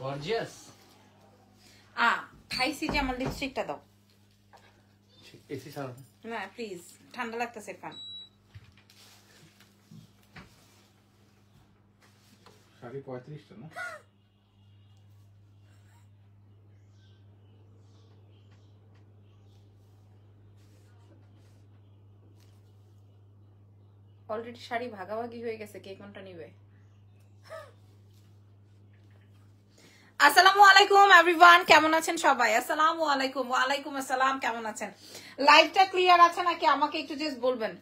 Gorgeous. খাইছি যে আমার লিপস্টিকটা দাও। এসি ছাড়ো না প্লিজ, ঠান্ডা লাগতেছে কান। শাড়ি 35টা না? অলরেডি শাড়ি ভাগাভাগি হয়ে গেছে, কে কোনটা নিবে? আসসালামু আলাইকুম এভরিওয়ান, কেমন আছেন সবাই? আসসালামু আলাইকুম। ওয়ালাইকুম আসসালাম, কেমন আছেন? লাইভটা ক্লিয়ার আছে নাকি আমাকে একটু জাস্ট বলবেন,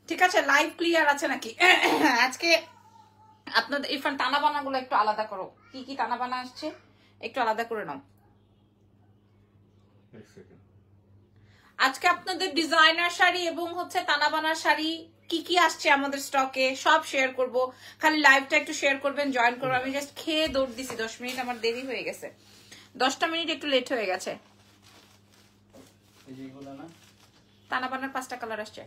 ঠিক আছে? লাইভ ক্লিয়ার আছে নাকি? আজকে আপনাদের ইরফান টানা বানাগুলো একটু আলাদা করো, কি কি টানা বানা আসছে একটু আলাদা করে নাও। আজকে আপনাদের ডিজাইনার শাড়ি এবং হচ্ছে টানা বানার শাড়ি কি কি আসছে আমাদের স্টকে সব শেয়ার করব। খালি লাইভটা একটু শেয়ার করবেন, জয়েন করবেন। আমি জাস্ট খেয়ে দৌড় দিছি, 10 মিনিট আমার দেরি হয়ে গেছে, 10টা মিনিট একটু লেট হয়ে গেছে। টানা বানার 5টা কালার আসছে,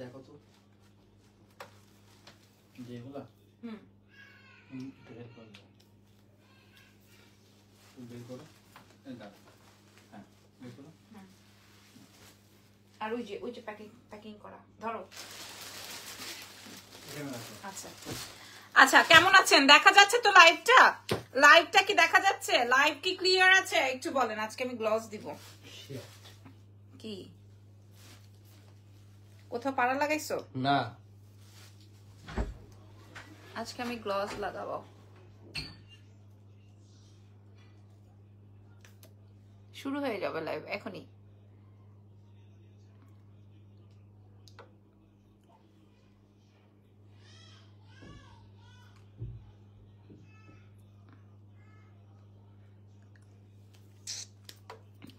দেখো তো যেগুলা। বের করো, হ্যাঁ বের করো। আর ওই যে প্যাকিং করা ধরো। আচ্ছা আচ্ছা, কেমন আছেন? দেখা যাচ্ছে তো লাইভটা? লাইভটা কি দেখা যাচ্ছে? লাইভ কি ক্লিয়ার আছে একটু বলেন। আজকে আমি গ্লভস দিব। কি কোথাও পাড়া লাগাইছো? না, আজকে আমি গ্লভস লাগাবো। শুরু হয়ে যাবে লাইভ এখনই।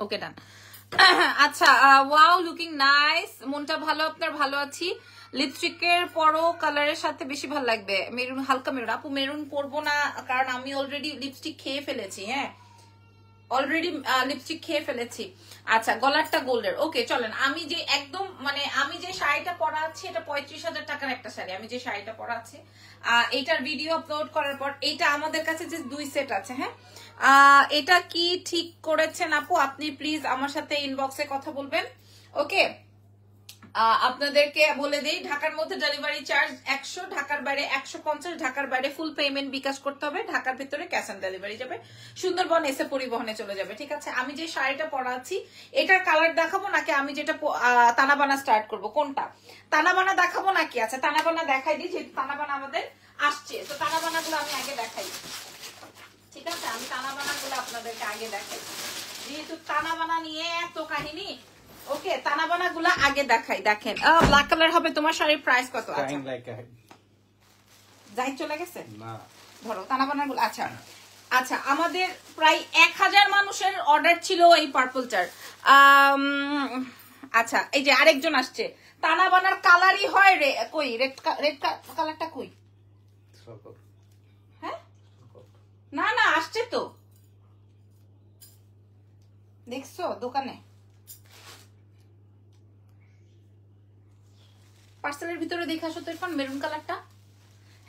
ওকে ডান। আচ্ছা, ওয়াও লুকিং নাইস। মনটা ভালো, আপনার ভালো আছি। লিপস্টিকের পরও কালারের সাথে বেশি ভালো লাগবে মেরুন, হালকা মেরুন। আপু মেরুন পরবো না, কারণ আমি অলরেডি লিপস্টিক খেয়ে ফেলেছি। হ্যাঁ, অলরেডি লিপস্টিক খেয়ে ফেলেছি। আচ্ছা, গলারটা গোল্ডের। ওকে চলেন। আমি যে একদম মানে আমি যে শাড়িটা পরা আছি এটা 35,000 টাকার একটা শাড়ি। আমি যে শাড়িটা পরা আছি এটার ভিডিও আপলোড করার পর এটা আমাদের কাছে যে 2 সেট আছে। হ্যাঁ, এটা কি ঠিক করেছেন আপু? আপনি প্লিজ আমার সাথে ইনবক্সে কথা বলবেন। ওকে, আপনাদেরকে বলে দেই, ঢাকার মধ্যে ডেলিভারি চার্জ 100, ঢাকার বাইরে 150, ঢাকার বাইরে ফুল পেমেন্ট বিকাশ করতে হবে, ঢাকার ভিতরে ক্যাশ অন ডেলিভারি যাবে, সুন্দরবন এসে পরিবহনে চলে যাবে। ঠিক আছে, আমি যে শাড়িটা পরা আছি এটার কালার দেখাবো নাকি আমি যেটা তানাবানা স্টার্ট করব? কোনটা তানাবানা দেখাবো নাকি? আচ্ছা তানাবানা দেখাই দিই, যেহেতু তানাবানা আমাদের আসছে, তো তানাবানা গুলো আমি আগে দেখাই। ঠিক আছে, আমি তানাবানা গুলো আপনাদেরকে আগে দেখাই, যেহেতু তানাবানা নিয়ে এত কাহিনী। ওকে, তানাবানা গুলা আগে দেখাই। দেখেন, ব্ল্যাক কালার হবে। তোমার শাড়ির প্রাইস কত আছে? যাই চলে গেছে না, ধরো তানাবানা গুলো। আচ্ছা আচ্ছা, আমাদের প্রায় 1000 মানুষের অর্ডার ছিল এই পার্পলটার। আচ্ছা, এই যে আরেকজন আসছে। তানাবানার কালারই হয় রে, কই রেড কালারটা কই? হ্যাঁ না না, আসছে তো, দেখছো দোকানে পার্সেলের ভিতরে দেখে আসো তো এখন মেরুন কালারটা।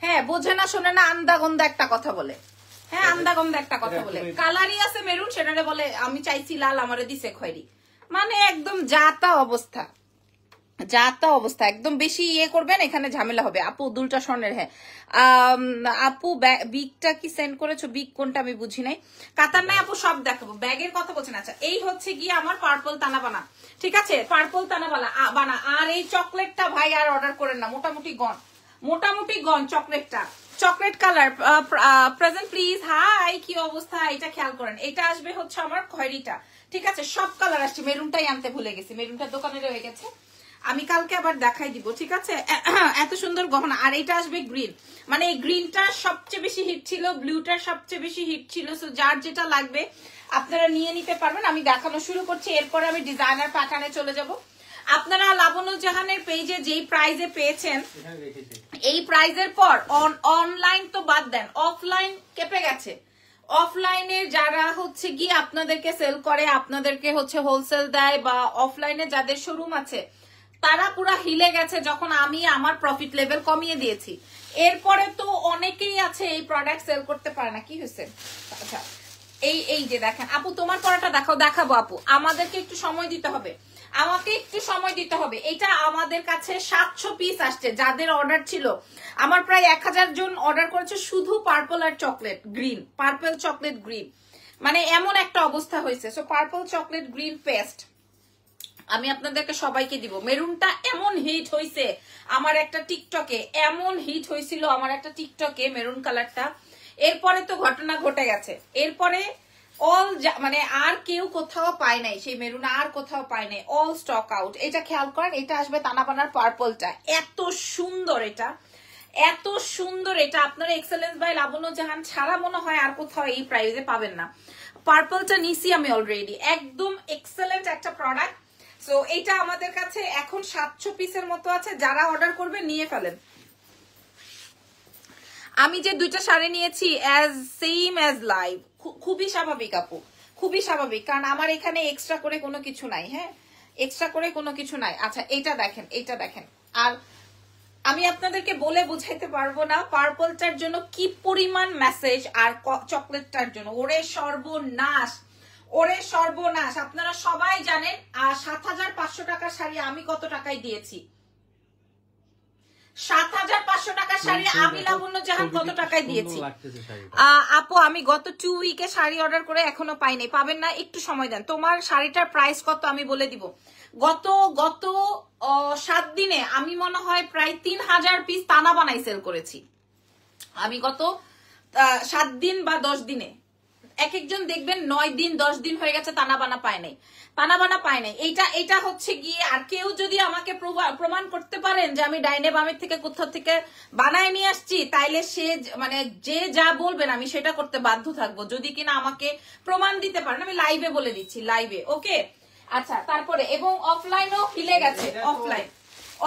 হ্যাঁ, বোঝে না শোনে না, আন্দা গন্দা একটা কথা বলে। হ্যাঁ, আন্দা গন্দা একটা কথা বলে। কালারই আছে মেরুন, সেটারে বলে আমি চাইছি লাল, আমারে দিছে খয়েরি। মানে একদম যাতা অবস্থা, যাতা অবস্থা। একদম বেশি ইয়ে করবেন, এখানে ঝামেলা হবে। আপু দুলটা স্বর্ণের। হ্যাঁ আপু, বিগটা কি সেন্ড করেছো? বিগ কোনটা আমি বুঝি নাই। কাতার নাই আপু, সব দেখাবো। ব্যাগের কথা বলছেন? আচ্ছা, এই হচ্ছে গিয়ে আমার পার্পল তানাবানা। ঠিক আছে, পার্পল তানাবানা। আর এই চকলেটটা ভাই আর অর্ডার করেন না, মোটামুটি গন চকলেটটা, chocolate colour present please. Hi, কি অবস্থা? এটা খেয়াল করেন, এটা আসবে হচ্ছে আমার খয়েরিটা। ঠিক আছে, সব কালার আসছে, মেরুনটাই আনতে ভুলে গেছি, মেরুনটা দোকানে রয়ে গেছে, আমি কালকে আবার দেখাই দিব। ঠিক আছে, এত সুন্দর গহনা। আর এটা আসবে গ্রিন, মানে এই গ্রিনটা সবচেয়ে বেশি হিট ছিল, ব্লুটা সবচেয়ে বেশি হিট ছিল। সো যার যেটা লাগবে আপনারা নিয়ে নিতে পারবেন। আমি দেখানো শুরু করছি, এরপরে আমি ডিজাইনার প্যাটার্নে চলে যাব। আপনারা লাবনুল জাহানের পেজে যেই প্রাইজে পেয়েছেন, এই প্রাইজের পর অনলাইন তো বাদ দেন, অফলাইন কেঁপে গেছে। অফলাইনে যারা হচ্ছে গিয়ে আপনাদেরকে সেল করে, আপনাদেরকে হচ্ছে হোলসেল দেয়, বা অফলাইনে যাদের শোরুম আছে তারা পুরা হিলে গেছে যখন আমি আমার প্রফিট লেভেল কমিয়ে দিয়েছি। এরপরে তো অনেকেই আছে এই প্রোডাক্ট সেল করতে পারে না। কি হয়েছে? আচ্ছা এই যে দেখেন আপু, তোমার পরাটা দেখাবো আপু, আমাদেরকে একটু সময় দিতে হবে, আমাকে একটু সময় দিতে হবে। এটা আমাদের কাছে 700 পিস আসছে, যাদের অর্ডার ছিল আমার প্রায় 1000 জন অর্ডার করেছে শুধু পার্পল আর chocolate green, purple chocolate green, মানে এমন একটা অবস্থা হয়েছে। So purple chocolate green paste আমি আপনাদেরকে সবাইকে দিব। মেরুনটা এমন হিট হয়েছে আমার একটা টিকটকে, এমন হিট হয়েছিল আমার একটা টিকটকে মেরুন কালারটা। এরপরে তো ঘটনা ঘটে গেছে, এরপরে অল মানে আর কেউ কোথাও পায় নাই সেই মেরুন, আর কোথাও পায় নাই, অল স্টক আউট। এটা খেয়াল করেন, এটা আসবে তানাবানার পার্পলটা, এত সুন্দর এটা, এত সুন্দর এটা। আপনারা এক্সেলেন্স বাই লাবণ্য জাহান ছাড়া মনে হয় আর কোথাও এই প্রাইসে পাবেন না। পার্পলটা নিছি আমি অলরেডি, একদম এক্সেলেন্ট একটা প্রোডাক্ট। সো এটা আমাদের কাছে এখন 700 পিসের মতো আছে, যারা অর্ডার করবে নিয়ে ফেলেন। আমি যে দুইটা শাড়ি নিয়েছি সেম অ্যাজ লাইভ, খুবই স্বাভাবিক আপু, খুবই স্বাভাবিক, কারণ আমার এখানে এক্সট্রা করে কোনো কিছু নাই। হ্যাঁ, এক্সট্রা করে কোনো কিছু নাই। আচ্ছা এটা দেখেন, এটা দেখেন, আর আমি আপনাদেরকে বলে বুঝাইতে পারবো না পার্পলটার জন্য কি পরিমাণ মেসেজ, আর চকলেটটার জন্য ওরে সর্বনাশ, ওরে সর্বনাশ। আপনারা সবাই জানেন 7500 টাকার শাড়ি আমি কত টাকায় দিয়েছি, 7500 টাকার শাড়ি আমি লাবণ্য জাহান কত টাকায় দিয়েছি। আপু আমি গত 2 উইকে শাড়ি অর্ডার করে এখনো পাইনি, পাবেন না, একটু সময় দেন। তোমার শাড়িটার প্রাইস কত আমি বলে দিব। গত 7 দিনে আমি মনে হয় প্রায় 3000 পিস তানা বানাই সেল করেছি আমি গত 7 দিন বা 10 দিনে। এক একজন দেখবেন 9 দিন 10 দিন হয়ে গেছে তানা বানা পায় নাই, তানা বানা পায় নাই। এটা হচ্ছে গিয়ে, আর কেউ যদি আমাকে প্রমাণ করতে পারেন যে আমি ডাইনে বামের থেকে কোথাও থেকে বানায় নিয়ে আসছি, তাইলে সে মানে যে যা বলবেন আমি সেটা করতে বাধ্য থাকবো, যদি কিনা আমাকে প্রমাণ দিতে পারেন। আমি লাইভে বলে দিচ্ছি, লাইভে। ওকে আচ্ছা, তারপরে এবং অফলাইনও হিলে গেছে,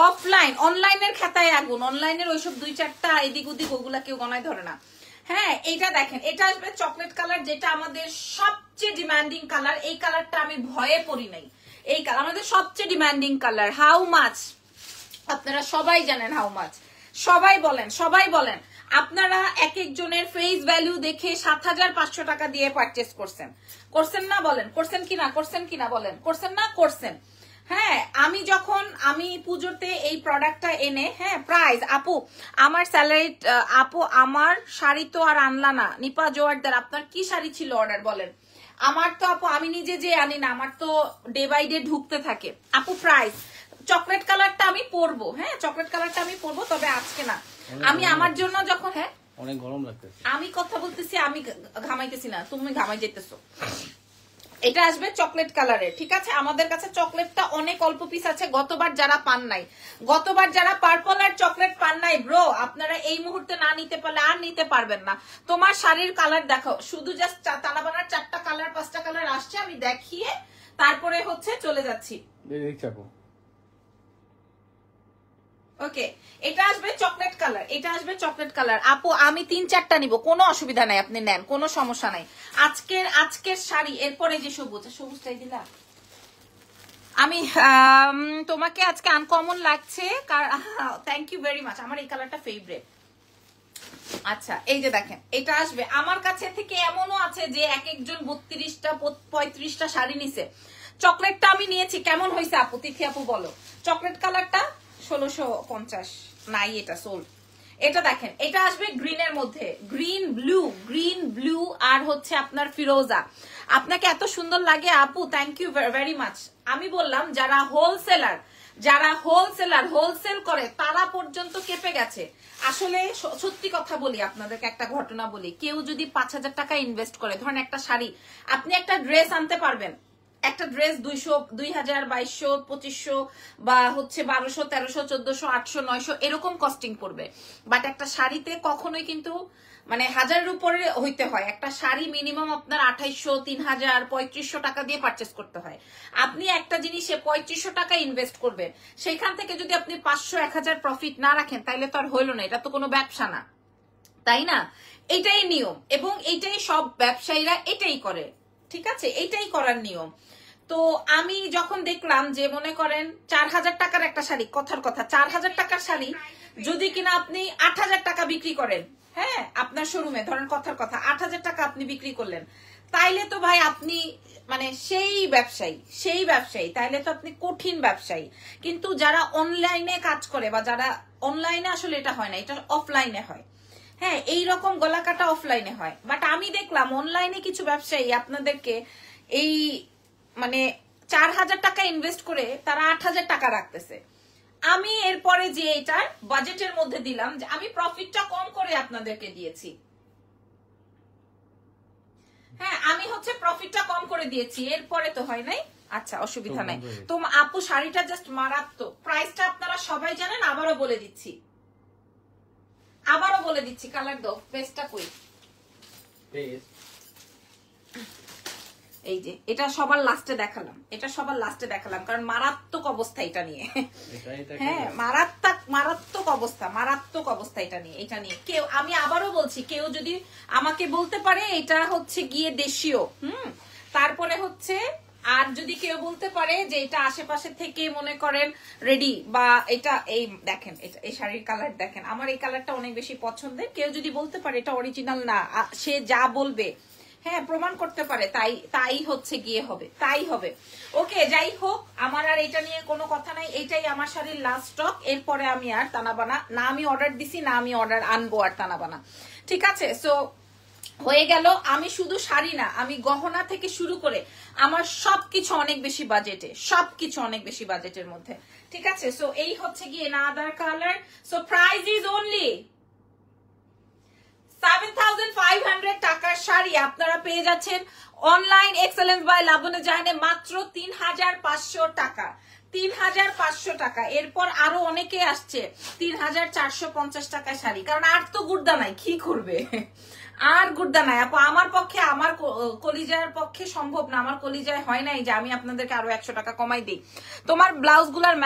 অফলাইন অনলাইনের খাতায় আগুন, অনলাইনের ওইসব 2-4টা এদিক ওদিক ওগুলা কেউ গণায় ধরে না। হ্যাঁ এইটা দেখেন, এটা আসবে চকলেট কালার, যেটা আমাদের সবচেয়ে ডিমান্ডিং কালার। এই কালারটা আমি ভয়ে পড়ি নাই, এই কালার আমাদের সবচেয়ে ডিমান্ডিং কালার। হাউ মাচ আপনারা সবাই জানেন, হাউ মাচ সবাই বলেন, সবাই বলেন। আপনারা এক একজনের ফেস ভ্যালু দেখে 7500 টাকা দিয়ে পারচেস করছেন, করছেন না বলেন, করছেন কিনা, করছেন কিনা বলেন, করছেন না, করছেন। হ্যাঁ আমি পুজোতে এই প্রোডাক্টটা এনে, হ্যাঁ প্রাইস আপু আমার স্যালারি, আপু আমার শাড়ি তো আর আনলা না, নিপা জোয়ারদার আপনার কি শাড়ি ছিল অর্ডার বলেন। আমার তো আপু আমি নিজে যে আনি না, আমার তো ডে বাই ডে ঢুকতে থাকে। আপু প্রাইস চকলেট কালারটা আমি পরবো, হ্যাঁ চকলেট কালারটা আমি পরবো, তবে আজকে না, আমি আমার জন্য যখন, হ্যাঁ অনেক গরম লাগতেছে, আমি কথা বলতেছি, আমি ঘামাইতেছি না, তুমি ঘামাই যেতেছো। এটা আসবে চকলেট কালারের, ঠিক আছে। আমাদের কাছে চকলেটটা অনেক অল্প পিস আছে, গতবার যারা পান নাই, গতবার যারা পার্পল আর চকলেট পান নাই ব্রো, আপনারা এই মুহূর্তে না নিতে পারলে আর নিতে পারবেন না। তোমার শাড়ির কালার দেখো, শুধু জাস্ট তানাবানার 4টা কালার 5টা কালার আসছে, আমি দেখিয়ে তারপরে হচ্ছে চলে যাচ্ছি। ওকে এটা আসবে চকলেট কালার, এটা আসবে চকলেট কালার। আপু আমি 3-4টা নিব, কোনো অসুবিধা নাই, আপনি নেন, কোনো সমস্যা নাই। আজকের শাড়ি, এরপরে যে সবুজটাই দিলা। আমি তোমাকে আজকে আনকমন লাগছে, থ্যাংক ইউ ভেরি মাচ, আমার এই কালারটা ফেভারিট। আচ্ছা এই যে দেখেন, এটা আসবে আমার কাছে থেকে। এমনও আছে যে এক একজন 32টা 35টা শাড়ি নিছে। চকলেটটা আমি নিয়েছি, কেমন হয়েছে আপু, তিথি আপু বলো। চকলেট কালারটা 1650 নাই, এটা সোল্ড। এটা দেখেন, এটা আসবে গ্রিনের মধ্যে, গ্রিন ব্লু আর হচ্ছে আপনার ফিরোজা। আপনাকে এত সুন্দর লাগে আপু, থ্যাংক ইউ ভেরি মাচ। আমি বললাম যারা হোলসেল করে তারা পর্যন্ত কেঁপে গেছে। আসলে সত্যি কথা বলি আপনাদেরকে, একটা ঘটনা বলি, কেউ যদি 5000 টাকা ইনভেস্ট করে, ধরেন একটা শাড়ি, আপনি একটা ড্রেস আনতে পারবেন, একটা ড্রেস 200, 2000, 2200, 2500 বা হচ্ছে 1200, 1300, 1400, 800, 900 এরকম কস্টিং পড়বে। বাট একটা শাড়িতে কখনোই কিন্তু মানে 1000-এর উপরে হইতে হয়। একটা শাড়ি মিনিমাম আপনার 2800, 3000, 3500 টাকা দিয়ে পারচেস করতে হয়। আপনি একটা জিনিসে 3500 টাকা ইনভেস্ট করবেন, সেখান থেকে যদি আপনি 500, 1000 প্রফিট না রাখেন, তাইলে তো আর হইলো না, এটা তো কোনো ব্যবসা না, তাই না? এটাই নিয়ম, এবং এটাই সব ব্যবসায়ীরা এটাই করে, ঠিক আছে, এটাই করার নিয়ম। তো আমি যখন দেখলাম যে মনে করেন 4000 টাকার একটা শাড়ি, কথার কথা 4000 টাকার শাড়ি যদি কিনা আপনি 8000 টাকা বিক্রি করেন, হ্যাঁ আপনার শোরুমে ধরেন কথার কথা 8000 টাকা আপনি বিক্রি করলেন, তাইলে তো ভাই আপনি মানে সেই ব্যবসায়ী তাইলে তো আপনি কঠিন ব্যবসায়ী। কিন্তু যারা অনলাইনে কাজ করে বা যারা অনলাইনে, আসলে এটা হয় না, এটা অফলাইনে হয়। হ্যাঁ এইরকম গলা কাটা অফলাইনে হয়, বাট আমি দেখলাম অনলাইনে কিছু ব্যবসায়ী আপনাদেরকে এই মানে 4000 টাকা ইনভেস্ট করে তারা 8000 টাকা রাখতেছে। আমি এরপরে যে এটার বাজেটের মধ্যে দিলাম যে আমি প্রফিটটা কম করে আপনাদেরকে দিয়েছি। হ্যাঁ আমি হচ্ছে প্রফিটটা কম করে দিয়েছি, এরপরে তো হয় নাই। আচ্ছা অসুবিধা নাই। তো আপু শাড়িটা জাস্ট মারাত্মক, প্রাইসটা আপনারা সবাই জানেন, আবারও বলে দিচ্ছি কালার দাও, পেস্টটা কই, এই যে এটা সবার লাস্টে দেখালাম, কারণ মারাত্মক অবস্থা এটা নিয়ে। হ্যাঁ মারাত্মক অবস্থা এটা নিয়ে কেউ, আমি আবারও বলছি, কেউ যদি আমাকে বলতে পারে এটা হচ্ছে গিয়ে দেশীয়, তারপরে হচ্ছে আর যদি কেউ বলতে পারে যে এটা আশেপাশে থেকে মনে করেন রেডি, বা এটা এই দেখেন, এটা এই শাড়ির কালার দেখেন, আমার এই কালারটা অনেক বেশি পছন্দের, কেউ যদি বলতে পারে এটা অরিজিনাল না, সে যা বলবে হ্যাঁ প্রমাণ করতে পারে, তাই হচ্ছে গিয়ে হবে, তাই হবে। ওকে যাই হোক, আমার আর এটা নিয়ে কোনো কথা নাই, এটাই আমার শাড়ির লাস্ট স্টক। এরপরে আমি আর তানাবানা না আমি অর্ডার দিছি, না আমি অর্ডার আনবো আর তানাবানা, ঠিক আছে। সো হয়ে গেল। আমি শুধু শাড়ি না, আমি গহনা থেকে শুরু করে আমার সবকিছু অনেক বেশি বাজেটের মধ্যে, ঠিক আছে। সো এই হচ্ছে গিয়ে another colour. So price is only 7500 টাকার শাড়ি আপনারা পেয়ে যাচ্ছেন অনলাইন এক্সেলেন্স বাই লাবণী জাহানে মাত্র 3500 টাকা, 3500 টাকা। এরপর আরো অনেকে আসছে 3450 টাকার শাড়ি, কারণ আর তো গুর্দা নাই, কি করবে আর গুর্দা নাই আপু। আমার পক্ষে, আমার কলিজার পক্ষে সম্ভব না, আমার কলিজায় হয় নাই যে আমি আপনাদেরকে আরো 100 টাকা কমাই দিই। তোমার ব্লাউজ গুলার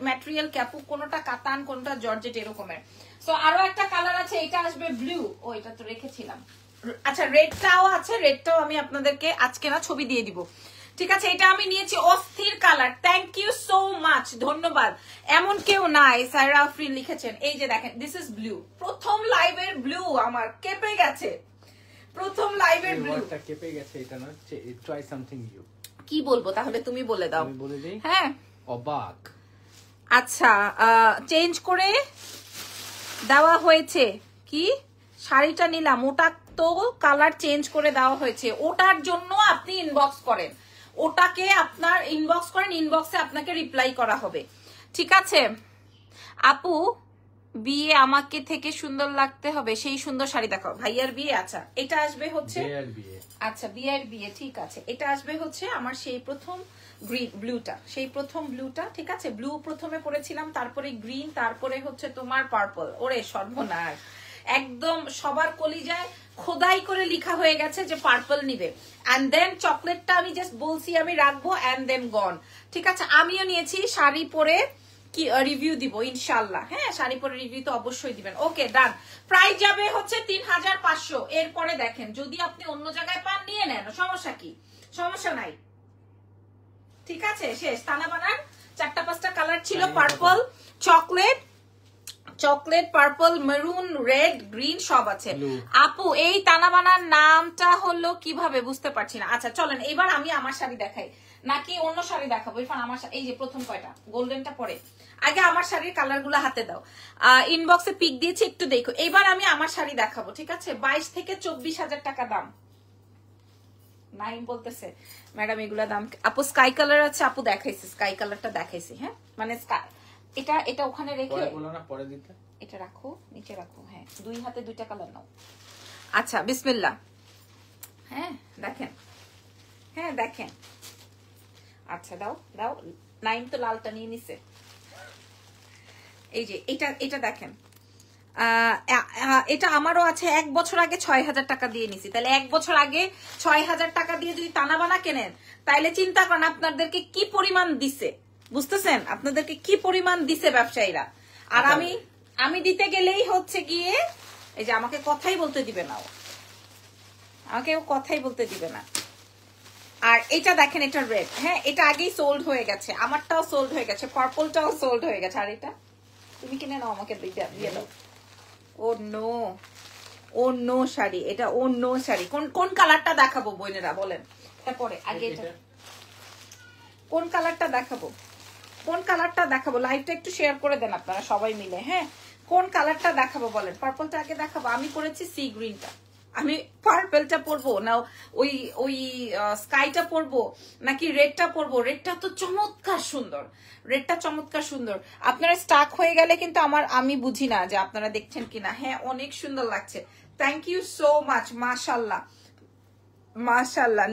ম্যাটেরিয়াল ক্যাপু, কোনোটা কাতান কোনোটা জর্জেট এরকমের। সো আরো একটা কালার আছে, এটা আসবে ব্লু, ও এটা তো রেখেছিলাম। আচ্ছা রেডটাও আছে, রেডটাও আমি আপনাদেরকে আজকে না ছবি দিয়ে দিব, ঠিক আছে। এটা আমি নিয়েছি অস্থির colour, thank you so much, ধন্যবাদ। এমন কেউ নাই, সাইরা আফরিন লিখেছেন, এই যে দেখেন দিস ইজ ব্লু, প্রথম লাইভের ব্লু, আমার কেঁপে গেছে প্রথম লাইভের ব্লু, কেঁপে গেছে। এটা না ট্রাই সামথিং নিউ, কি বলবো তাহলে তুমি বলে দাও। আমি বলে দেই, হ্যাঁ অবাক। আচ্ছা চেঞ্জ করে দেওয়া হয়েছে, কি শাড়িটা নিলাম ওটা তো কালার চেঞ্জ করে দেওয়া হয়েছে, ওটার জন্য আপনি ইনবক্স করেন, ওটাকে আপনার ইনবক্স করেন, ইনবক্সে আপনাকে রিপ্লাই করা হবে, ঠিক আছে। আপু বিয়ে আমাকে থেকে সুন্দর লাগতে হবে, সেই সুন্দর শাড়ি দেখাও। ভাইয়ার বিয়ে, আচ্ছা এটা আসবে হচ্ছে, আচ্ছা বিয়ের বিয়ে, ঠিক আছে। এটা আসবে হচ্ছে আমার সেই প্রথম ব্লুটা, ঠিক আছে। ব্লু প্রথমে পরেছিলাম, তারপরে গ্রিন, তারপরে হচ্ছে তোমার পার্পল। ওরে সর্বনাশ, একদম সবার কলিজায় খোদাই করে লেখা হয়ে গেছে যে পার্পল নিবে, এন্ড দেন চকলেটটা আমি জাস্ট বলছি আমি রাখবো, এন্ড দেন গন, ঠিক আছে। আমিও নিয়েছি, শাড়ি পরে কি রিভিউ দিব ইনশাল্লাহ, হ্যাঁ শাড়ি পরে রিভিউ তো অবশ্যই দিবেন। ওকে ডান, প্রাইস যাবে হচ্ছে 3500। এরপরে দেখেন যদি আপনি অন্য জায়গায় পান নিয়ে নেন, সমস্যা কি, সমস্যা নাই, ঠিক আছে। শেষ, তানাবানার 4-5টা কালার ছিল, purple, chocolate, purple, maroon, red, green সব আছে। আপু এই তানাবানার নামটা হলো কিভাবে বুঝতে পারছি না। আচ্ছা চলেন এবার আমি আমার শাড়ি দেখাই, নাকি অন্য শাড়ি দেখাবো? ইরফান আমার এই যে প্রথম কয়টা গোল্ডেনটা পরে, আগে আমার শাড়ির কালার গুলো হাতে দাও, ইনবক্সে পিক দিয়েছি একটু দেখো। এবার আমি আমার শাড়ি দেখাবো, ঠিক আছে। 22 থেকে 24,000 টাকা দাম। নাইম বলতেছে ম্যাডাম এগুলা দাম, আপু স্কাই কালার আছে, আপু দেখাইছি স্কাই কালারটা দেখাইছি, হ্যাঁ মানে এটা ওখানে রেখে পরে দিতে, এটা রাখো নিচে রাখো, হ্যাঁ দুই হাতে দুইটা কালার নাও। আচ্ছা বিসমিল্লাহ, হ্যাঁ দেখেন, আচ্ছা দাও নাইম তো লালটা নিয়ে নিছে, এই যে এটা দেখেন, এটা আমারও আছে। 1 বছর আগে 6,000 টাকা দিয়ে নিছি, তাহলে 1 বছর আগে 6,000 টাকা দিয়ে যদি তানাবানা কেনেন, তাইলে চিন্তা করেন আপনাদেরকে কি পরিমাণ দিছে, বুঝতেছেন আপনাদেরকে কি পরিমাণ দিছে ব্যবসায়ীরা। আর আমি দিতে গেলেই হচ্ছে গিয়ে এই যে আমাকে কথাই বলতে দিবে না, আমাকে কথাই বলতে দিবে না। আর এটা দেখেন, এটা রেড। হ্যাঁ, এটা আগেই সোল্ড হয়ে গেছে, আমারটাও সোল্ড হয়ে গেছে, পার্পলটাও সোল্ড হয়ে গেছে। আর এটা তুমি কিনে নাও, আমাকে দিয়ে দাও। ও নো, ও নো শাড়ি, এটা ও নো শাড়ি। কোন কালারটা দেখাবো বোনেরা বলেন? তারপরে আগে এটা কোন কালারটা দেখাবো, কোন কালারটা দেখাবো? লাইভটা একটু শেয়ার করে দেন আপনারা সবাই মিলে। হ্যাঁ, কোন কালারটা দেখাবো বলেন? পার্পলটা আগে দেখাবো। আমি করেছি সি গ্রিনটা। আমি পার্পলটা পরবো না ওই ওই স্কাইটা পরবো নাকি রেডটা পরবো? রেডটা তো চমৎকার সুন্দর, রেডটা চমৎকার সুন্দর। আপনারা স্টাক হয়ে গেলে কিন্তু আমি বুঝি না যে আপনারা দেখছেন কিনা। হ্যাঁ, অনেক সুন্দর লাগছে। থ্যাংক ইউ সো মাচ, মাশাল্লাহ মাশাল্লাহ।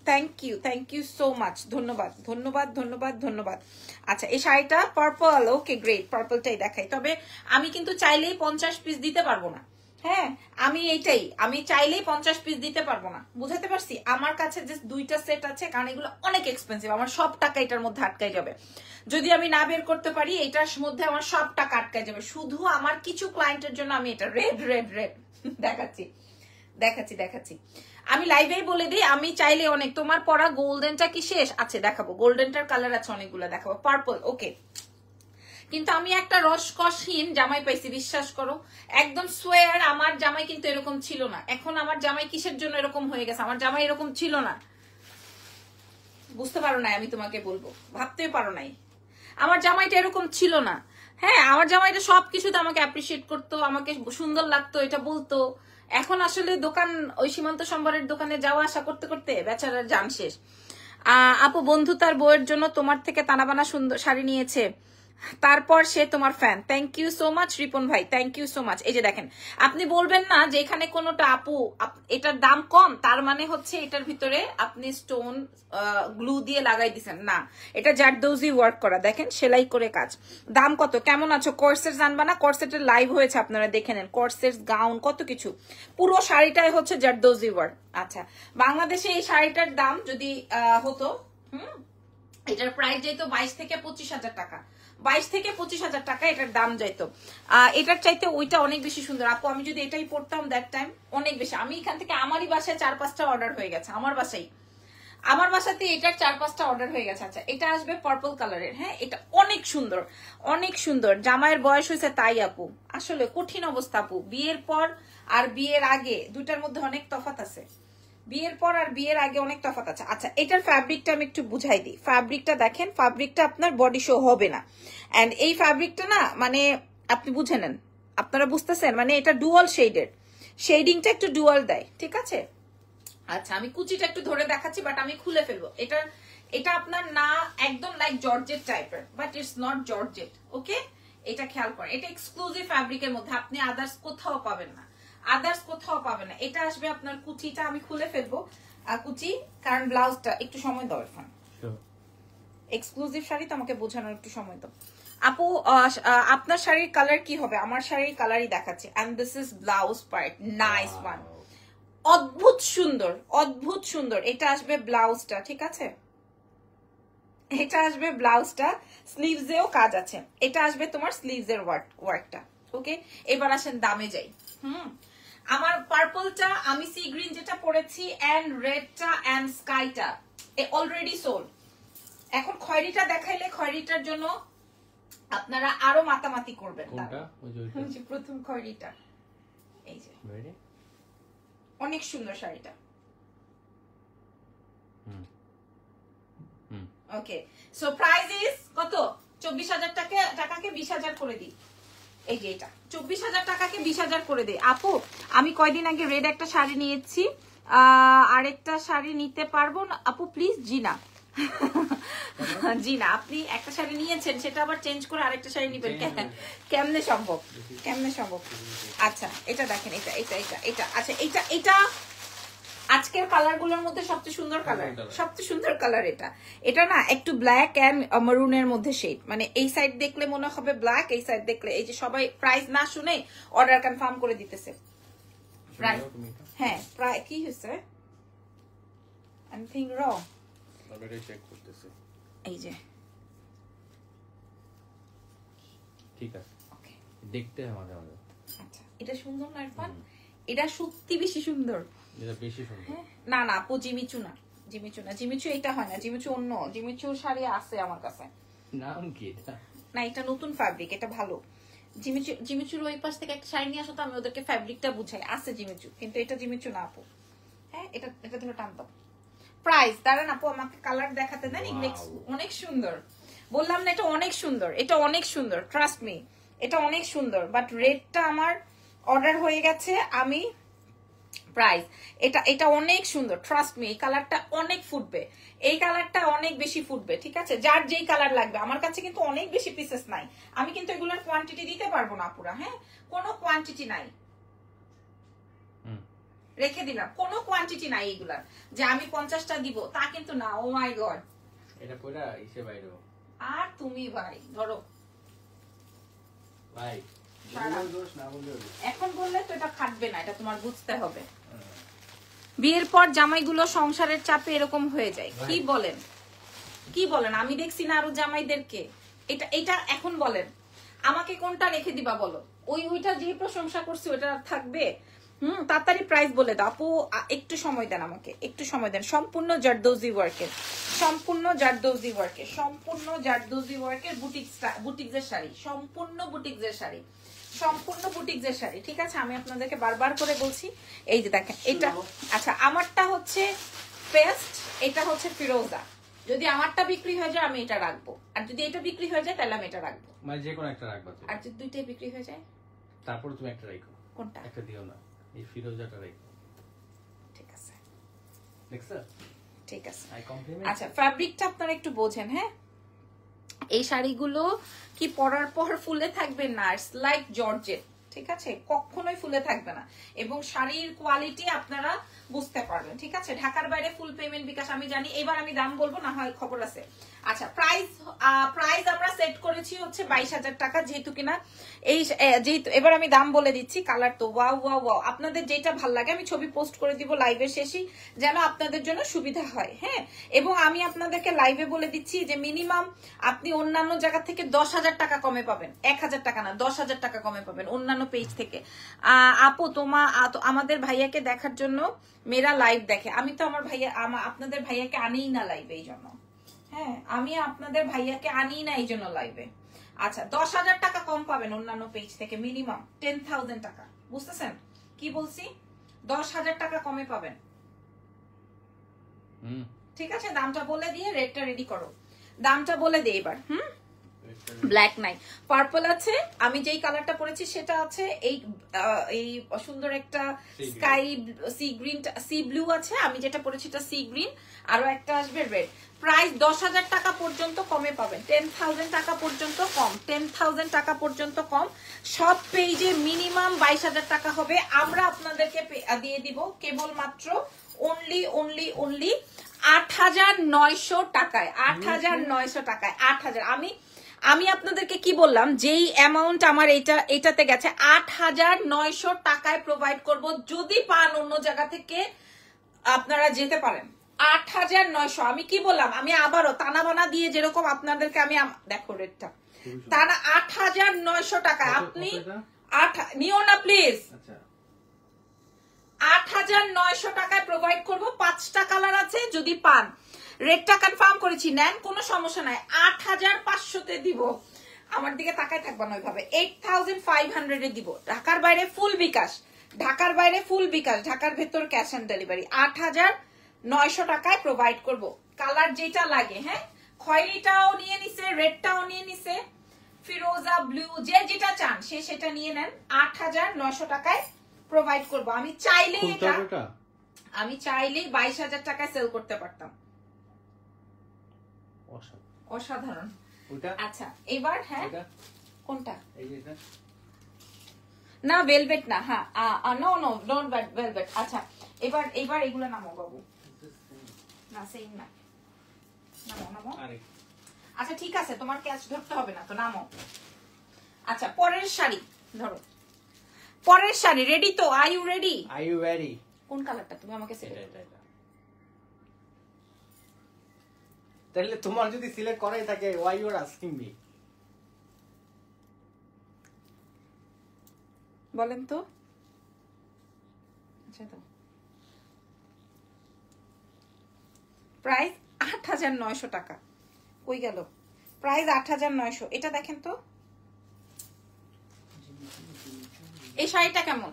Thank you so much. ধন্যবাদ ধন্যবাদ ধন্যবাদ ধন্যবাদ। আচ্ছা, এই শাড়িটা পার্পল। ওকে গ্রেট, পার্পলটাই দেখাই। তবে আমি কিন্তু চাইলেই 50 পিস দিতে পারবো না। হ্যাঁ, আমি চাইলেই 50 পিস দিতে পারবো না। বুঝাতে পারছি? আমার কাছে যে 2টা সেট আছে, কারণ এগুলো অনেক এক্সপেন্সিভ। আমার সব টাকা এটার মধ্যে আটকাই যাবে যদি আমি না বের করতে পারি। এটার মধ্যে আমার সব টাকা আটকাই যাবে। শুধু আমার কিছু ক্লায়েন্টের জন্য আমি এটা রেড রেড রেড দেখাচ্ছি দেখাচ্ছি দেখাচ্ছি। আমি লাইভেই বলে দিই, আমি চাইলে অনেক। তোমার পরা গোল্ডেনটা কি শেষ? আছে, দেখাবো। গোল্ডেনটার কালার আছে অনেকগুলো, দেখাবো। পার্পল, ওকে। কিন্তু আমি একটা রসকসহীন জামাই পাইছি, বিশ্বাস করো। একদম সোয়ার। আমার জামাই কিন্তু এরকম ছিল না। এখন আমার জামাই কিসের জন্য এরকম হয়ে গেছে? আমার জামাই এরকম ছিল না, বুঝতে পারো নাই। আমি তোমাকে বলবো, ভাবতেও পারো নাই। আমার জামাইটা এরকম ছিল না। হ্যাঁ, আমার জামাইটা সবকিছুতে আমাকে অ্যাপ্রিসিয়েট করতো, আমাকে সুন্দর লাগতো এটা বলতো। এখন আসলে দোকান, ওই সীমান্ত সম্বরের দোকানে যাওয়া আসা করতে করতে বেচারার জান শেষ। আপু, বন্ধু তার বউয়ের জন্য তোমার থেকে তানাবানা সুন্দর শাড়ি নিয়েছে, তারপর সে তোমার fan. Thank you so much Ripon ভাই, থ্যাংক ইউ সো মাচ। এই যে দেখেন, আপনি বলবেন না যে এখানে কোনোটা আপু এটার দাম কম, তার মানে হচ্ছে এটার ভিতরে আপনি স্টোন গ্লু দিয়ে লাগাই দিছেন না। এটা জারদৌজি ওয়ার্ক করা, দেখেন সেলাই করে কাজ। দাম কত? কেমন আছো? কর্সেট জানবা না? কর্সেটের লাইভ হয়েছে, আপনারা দেখে নেন। কর্সেট, গাউন, কত কিছু। পুরো শাড়িটাই হচ্ছে জারদৌজি ওয়ার্ক। আচ্ছা, বাংলাদেশে এই শাড়িটার দাম যদি হতো, এটার প্রাইস যেত 22 থেকে 25,000 টাকা। 22 থেকে 25,000 টাকা এটার দাম যাইতো। এটার চাইতে ওইটা অনেক বেশি সুন্দর। আপু, আমি যদি এটাই পড়তাম দ্যাট টাইম, অনেক বেশি। আমি এখান থেকে আমারই বাসায় 4-5টা অর্ডার হয়ে গেছে। আমার বাসাতে এটার 4-5টা অর্ডার হয়ে গেছে। আচ্ছা, এটা আসবে পার্পল কালারের। হ্যাঁ, এটা অনেক সুন্দর, অনেক সুন্দর। জামাইয়ের বয়স হয়েছে তাই আপু। আসলে কঠিন অবস্থা আপু। বিয়ের পর আর বিয়ের আগে দুইটার মধ্যে অনেক তফাৎ আছে। বিয়ের পর আর বিয়ের আগে অনেক তফাৎ আছে। আচ্ছা, এটার ফ্যাব্রিকটা আমি একটু বুঝাই দিই। ফ্যাব্রিকটা দেখেন, ফ্যাব্রিকটা আপনার বডি শো হবে না। এন্ড এই ফ্যাব্রিকটা না, মানে আপনি বুঝে নেন, আপনারা বুঝতেছেন? মানে এটা ডুয়াল শেডের, শেডিংটা একটু ডুয়াল দেয়, ঠিক আছে? আচ্ছা, আমি কুচিটা একটু ধরে দেখাচ্ছি, বাট আমি খুলে ফেলবো। এটা আপনার না একদম লাইক জর্জেট টাইপের, বাট ইটস নট জর্জেট। ওকে, এটা খেয়াল করেন। এটা এক্সক্লুসিভ ফ্যাব্রিকের মধ্যে, আপনি আদার্স কোথাও পাবেন না, এটা আসবে আপনার কুচিটা। আমি খুলে ফেলবো কুচি, কারণ ব্লাউজটা একটু সময় দাও এখন। এক্সক্লুসিভ শাড়ি তো, আমাকে বোঝানোর একটু সময় দাও। আপু, আপনার শাড়ির কালার কি হবে? আমার শাড়ির কালারই দেখাচ্ছে। And this is blouse part, nice one. অদ্ভুত সুন্দর, অদ্ভুত সুন্দর। এটা আসবে ব্লাউজটা, ঠিক আছে? এটা আসবে ব্লাউজটা, স্লিভসেও কাজ আছে। এটা আসবে তোমার স্লিভসের ওয়ার্কটা। ওকে, এবার আসেন দামে যাই। আমার পার্পলটা, আমি সি গ্রিন যেটা পরেছি, এন্ড রেডটা এন্ড স্কাইটা অলরেডি সোল্ড। এখন খয়েরিটা দেখাইলে খয়েরিটার জন্য আপনারা আরো মাতামাতি করবেন। প্রথম খয়েরিটা, এই যে অনেক সুন্দর শাড়িটা। ওকে, সো প্রাইস ইজ কত? 24,000 টাকাকে 20,000 করে দিই। এই যে এটা 24,000 টাকাকে 20,000 করে দিই। আপু, আমি কয়দিন আগে রেড একটা শাড়ি নিয়েছি, আরেকটা শাড়ি নিতে পারবো না আপু প্লিজ? জি না, জি না। আপনি একটা শাড়ি নিয়েছেন, সেটা আবার চেঞ্জ করে আরেকটা শাড়ি নিবেন? কেমনে সম্ভব, কেমনে সম্ভব? আচ্ছা, এটা দেখেন, এটা এটা এটা এটা আচ্ছা, এটা আজকের কালার গুলোর মধ্যে সবচেয়ে সুন্দর কালার, সবচেয়ে সুন্দর কালার এটা। এটা না একটু ব্ল্যাক এন্ড মারুনের মধ্যে শেড, মানে এই সাইড দেখলে মনে হবে ব্ল্যাক, এই সাইড দেখলে, এই যে সবাই প্রাইস না শুনে অর্ডার কনফার্ম করে দিতেছে। প্রাইস, হ্যাঁ, প্রায় কি হয়েছে? Anything wrong? অলরেডি চেক করতেছি। এই যে ঠিক আছে, ওকে, দেখতে হবে আমাদের। আচ্ছা, এটা সুন্দর না ইরফান? এটা সত্যি বেশি সুন্দর। এটা বেশি সুন্দর। না না, পজিমিচু না, জিমিচু না, জিমিচু এটা হয় না, জিমিচু অন্য, জিমিচুর শাড়ি আছে আমার কাছে। নাম কি এটা? না এটা নতুন ফ্যাব্রিক, এটা ভালো। জিমিচু, জিমিচুর ওই পাশ থেকে একটা শাড়ি নিয়ে আসো তো, আমি ওদেরকে ফ্যাব্রিকটা বুঝাই। আছে জিমিচু, কিন্তু এটা জিমিচু না আপু। হ্যাঁ এটা এটা ধরে টান দাও। প্রাইস দাঁড়ান আপু, আমাকে কালার দেখাতে দেন। অনেক সুন্দর, বললাম না এটা অনেক সুন্দর, এটা অনেক সুন্দর, ট্রাস্ট মি এটা অনেক সুন্দর। বাট রেটটা আমার অর্ডার হয়ে গেছে। আমি প্রাইস এটা এটা অনেক সুন্দর, ট্রাস্ট মি এই কালারটা অনেক ফুটবে, এই কালারটা অনেক বেশি ফুটবে। ঠিক আছে, যার যেই কালার লাগবে। আমার কাছে কিন্তু অনেক বেশি পিসেস নাই, আমি কিন্তু এগুলোর কোয়ান্টিটি দিতে পারবো না পুরা। হ্যাঁ কোনো কোয়ান্টিটি নাই, রেখে দিলাম, কোনো কোয়ান্টিটি নাই এগুলার যে আমি 50টা দিব তা কিন্তু না। ও মাই গড, এটা পুরা ইসে বাইরে। আর তুমি ভাই ধরো ভাই দোষ না বললেও এখন বললে তো এটা খাটবে না, এটা তোমার বুঝতে হবে। বিয়ের পর জামাইগুলো সংসারের চাপে এরকম হয়ে যায়। কি বলেন, কি বলেন? আমি দেখছি না আরো জামাইদেরকে। এটা এটা এখন বলেন আমাকে কোনটা রেখে দিবা বলো? ওইটা যে প্রশংসা করছি ওইটা থাকবে? তাড়াতাড়ি প্রাইস বলে দাও আপু, একটু সময় দেন আমাকে, একটু সময় দেন। সম্পূর্ণ জারদৌজি ওয়ার্কের, সম্পূর্ণ জারদৌজি ওয়ার্কের, সম্পূর্ণ জারদৌজি ওয়ার্কের বুটিক্সের শাড়ি, সম্পূর্ণ বুটিক্সের শাড়ি, সম্পূর্ণ বুটিক্সের শাড়ি। ঠিক আছে, আমি আপনাদেরকে বারবার করে বলছি। এই যে দেখেন এটা, আচ্ছা আমারটা হচ্ছে পেস্ট, এটা হচ্ছে ফিরোজা। যদি আমারটা বিক্রি হয়ে যায় আমি এটা রাখবো, আর যদি এটা বিক্রি হয়ে যায় তাহলে আমি এটা রাখবো। মানে যে কোনো একটা রাখবা। আর যদি দুইটাই বিক্রি হয়ে যায় তারপর তুমি একটা রাখো। কোনটা? একটা দিও না, এই ফিরোজাটা রাখো। ঠিক আছে, দেখছো? ঠিক আছে। I compliment. আচ্ছা ফ্যাব্রিকটা আপনারা একটু বোঝেন। হ্যাঁ এই শাড়িগুলো কি পরার পর ফুলে থাকবে না, ইটস লাইক জর্জেট। ঠিক আছে, কখনোই ফুলে থাকবে না, এবং শাড়ির কোয়ালিটি আপনারা বুঝতে পারবেন। ঠিক আছে, ঢাকার বাইরে ফুল পেমেন্ট বিকাশ আমি জানি। এবার আমি দাম বলবো, না হয় খবর আছে। আচ্ছা প্রাইস আমরা সেট করেছি হচ্ছে 22,000 টাকা, যেহেতু কিনা এই যেহেতু এবার আমি দাম বলে দিচ্ছি। কালার তো ওয়াও ওয়াও ওয়াও, আপনাদের যেটা ভাল লাগে আমি ছবি পোস্ট করে দিব লাইভের শেষেই, যেন আপনাদের জন্য সুবিধা হয়। হ্যাঁ, এবং আমি আপনাদেরকে লাইভে বলে দিচ্ছি যে মিনিমাম আপনি অন্যান্য জায়গা থেকে 10,000 টাকা কমে পাবেন, 1,000 টাকা না 10,000 টাকা কমে পাবেন অন্যান্য পেজ থেকে। আপু আমাদের ভাইয়াকে দেখার জন্য মেয়েরা লাইভ দেখে, আমি তো আমার ভাইয়া আপনাদের ভাইয়াকে আনিই না লাইভে, এই জন্য। হ্যাঁ আমি আপনাদের ভাইয়াকে আনি না এই জন্য লাইভে। আচ্ছা 10,000 টাকা কম পাবেন অন্যান্য পেজ থেকে, মিনিমাম 10,000 টাকা। বুঝতেছেন কি বলছি? 10,000 টাকা কমে পাবেন। ঠিক আছে, দামটা বলে দিয়ে রেটটা রেডি করো, দামটা বলে দিয়ে এবার। ব্ল্যাক নাই, পার্পল আছে, আমি যেই কালারটা পরেছি সেটা আছে, এই সুন্দর একটা sky sea green, C blue আছে, আমি যেটা পরেছি এটা সি গ্রিন, আরো একটা আসবে রেড। প্রাইস 10,000 টাকা পর্যন্ত কমে পাবেন, 10,000 টাকা পর্যন্ত কম, 10,000 টাকা পর্যন্ত কম। সব পেজে মিনিমাম 22,000 টাকা হবে। আমরা আপনাদেরকে দিয়ে দিব কেবলমাত্র অনলি 8,900 টাকায়, 8,900 টাকায়, 8,000। আমি আপনাদেরকে কি বললাম, যেই অ্যামাউন্ট আমার এটাতে গেছে 8,900 টাকায় প্রোভাইড করব। যদি পান অন্য জায়গা থেকে আপনারা যেতে পারেন। 8,900, আমি কি বললাম, আমি আবারও তানা বানা দিয়ে যেরকম আপনাদেরকে আমি দেখো রেটটা, তানা 8,900 টাকা। আপনি নিও না প্লিজ, 8,900 টাকায় প্রোভাইড করব। 5টা কালার আছে, যদি পান রেটটা কনফার্ম করেছি, নেন কোনো সমস্যা নাই। 8,500 তে দিব, আমার দিকে তাকায় থাকবা না ওইভাবে। 8,500 এ দিব, ঢাকার বাইরে ফুল বিকাশ, ঢাকার বাইরে ফুল বিকাশ, ঢাকার ভেতর ক্যাশ অন ডেলিভারি। 8,900 টাকায় প্রোভাইড করব। কালার যেটা লাগে, হ্যাঁ খয়েরিটাও নিয়ে নিছে, রেডটাও নিয়ে নিছে, ফিরোজা ব্লু, যে যেটা চান সে সেটা নিয়ে নেন। 8,900 টাকায় প্রোভাইড করব। আমি চাইলেই 22,000 টাকায় সেল করতে পারতাম। অসাধারণ। আচ্ছা এবার হ্যাঁ কোনটা? না ভেলভেট না, হ্যাঁ নো ডোন্ট ভেলভেট। আচ্ছা এবার এগুলো নামো বাবু, না সেম না, নামো। আচ্ছা ঠিক আছে, তোমার ক্যাচ ধরতে হবে না তো, নামো। আচ্ছা পরের শাড়ি ধরো, পরের শাড়ি রেডি তো? Are you ready? কোন কালারটা তুমি আমাকে তাহলে তোমার যদি সিলেক্ট করাই থাকে, why you are asking me? বলেন তো। আচ্ছা তো প্রাইস ৮৯০০ টাকা। কই গেল প্রাইস? ৮৯০০। এটা দেখেন তো এই শাড়িটা কেমন,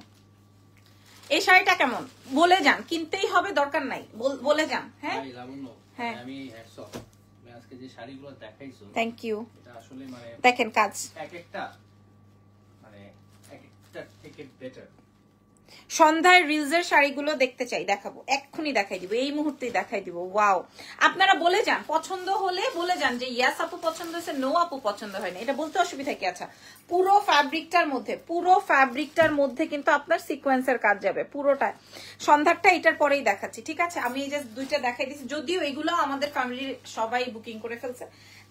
এই শাড়িটা কেমন বলে যান, কিনতেই হবে দরকার নাই, বলে যান। হ্যাঁ হ্যাঁ আমি আজকে যে শাড়িগুলো দেখাইছো, থ্যাংক ইউ। এটা আসলে মানে দেখেন কাজ এক একটা মানে এক একটা থেকে বেটার। সন্ধ্যায় রিলসের শাড়িগুলো দেখতে চাই, দেখাবো, এক্ষুনি দেখাই দিব, এই মুহূর্তেই দেখাই দিব। ওয়াও, আপনারা বলে যান, পছন্দ হলে বলে যান যে ইয়াস আপু পছন্দ হয়েছে, নো আপু পছন্দ হয়নি, এটা বলতে অসুবিধা কি? আচ্ছা, পুরো ফ্যাব্রিকটার মধ্যে কিন্তু আপনার সিকোয়েন্সের কাজ যাবে পুরোটা। সন্ধ্যাটা এটার পরেই দেখাচ্ছি, ঠিক আছে? আমি এই যে দুইটা দেখাই দিচ্ছি, যদিও এগুলো আমাদের ফ্যামিলির সবাই বুকিং করে ফেলছে,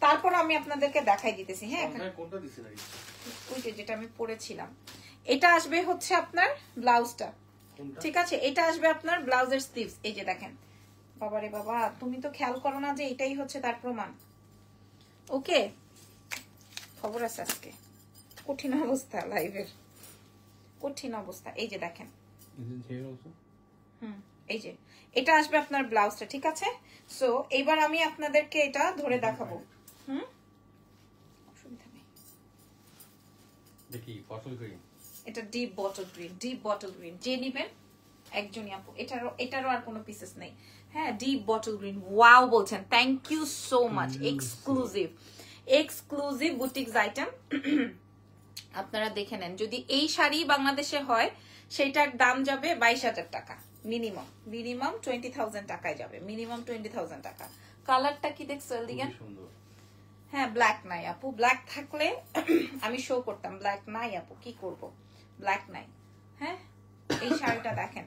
তারপর আমি আপনাদেরকে দেখাই দিতেছি। হ্যাঁ, ওই যেটা আমি পরেছিলাম, এটা আসবে হচ্ছে আপনার ব্লাউজটা, ঠিক আছে? এটা আসবে আপনার ব্লাউজের স্লিভস। এই যে দেখেন, বাবারে বাবা, তুমি তো খেয়াল করো না যে এটাই হচ্ছে তার প্রমাণ। ওকে, খবর আছে আজকে, কঠিন অবস্থা লাইভের, কঠিন অবস্থা। এই যে দেখেন, এই যে এটা আসবে আপনার ব্লাউজটা, ঠিক আছে? সো এইবার আমি আপনাদেরকে এটা ধরে দেখাবো। অসুবিধা নেই। দেখি বটল গ্রিন, এটা ডিপ বটল গ্রিন, যে নিবেন একজনই আপু, এটারও আর কোনো পিসেস নেই। হ্যাঁ, ডিপ বটল গ্রিন, ওয়াও বলছেন, thank you so much. Exclusive boutiques item. আপনারা দেখে নেন, যদি এই শাড়ি বাংলাদেশে হয় সেটার দাম যাবে 22,000 টাকা মিনিমাম, 20,000 টাকায় যাবে, মিনিমাম 20,000 টাকা। কালারটা কি দেখছো এদিকে? হ্যাঁ, ব্ল্যাক নাই আপু, ব্ল্যাক থাকলে আমি শো করতাম, ব্ল্যাক নাই আপু, কি করব, ব্ল্যাক নাই। হ্যাঁ, এই শাড়িটা দেখেন,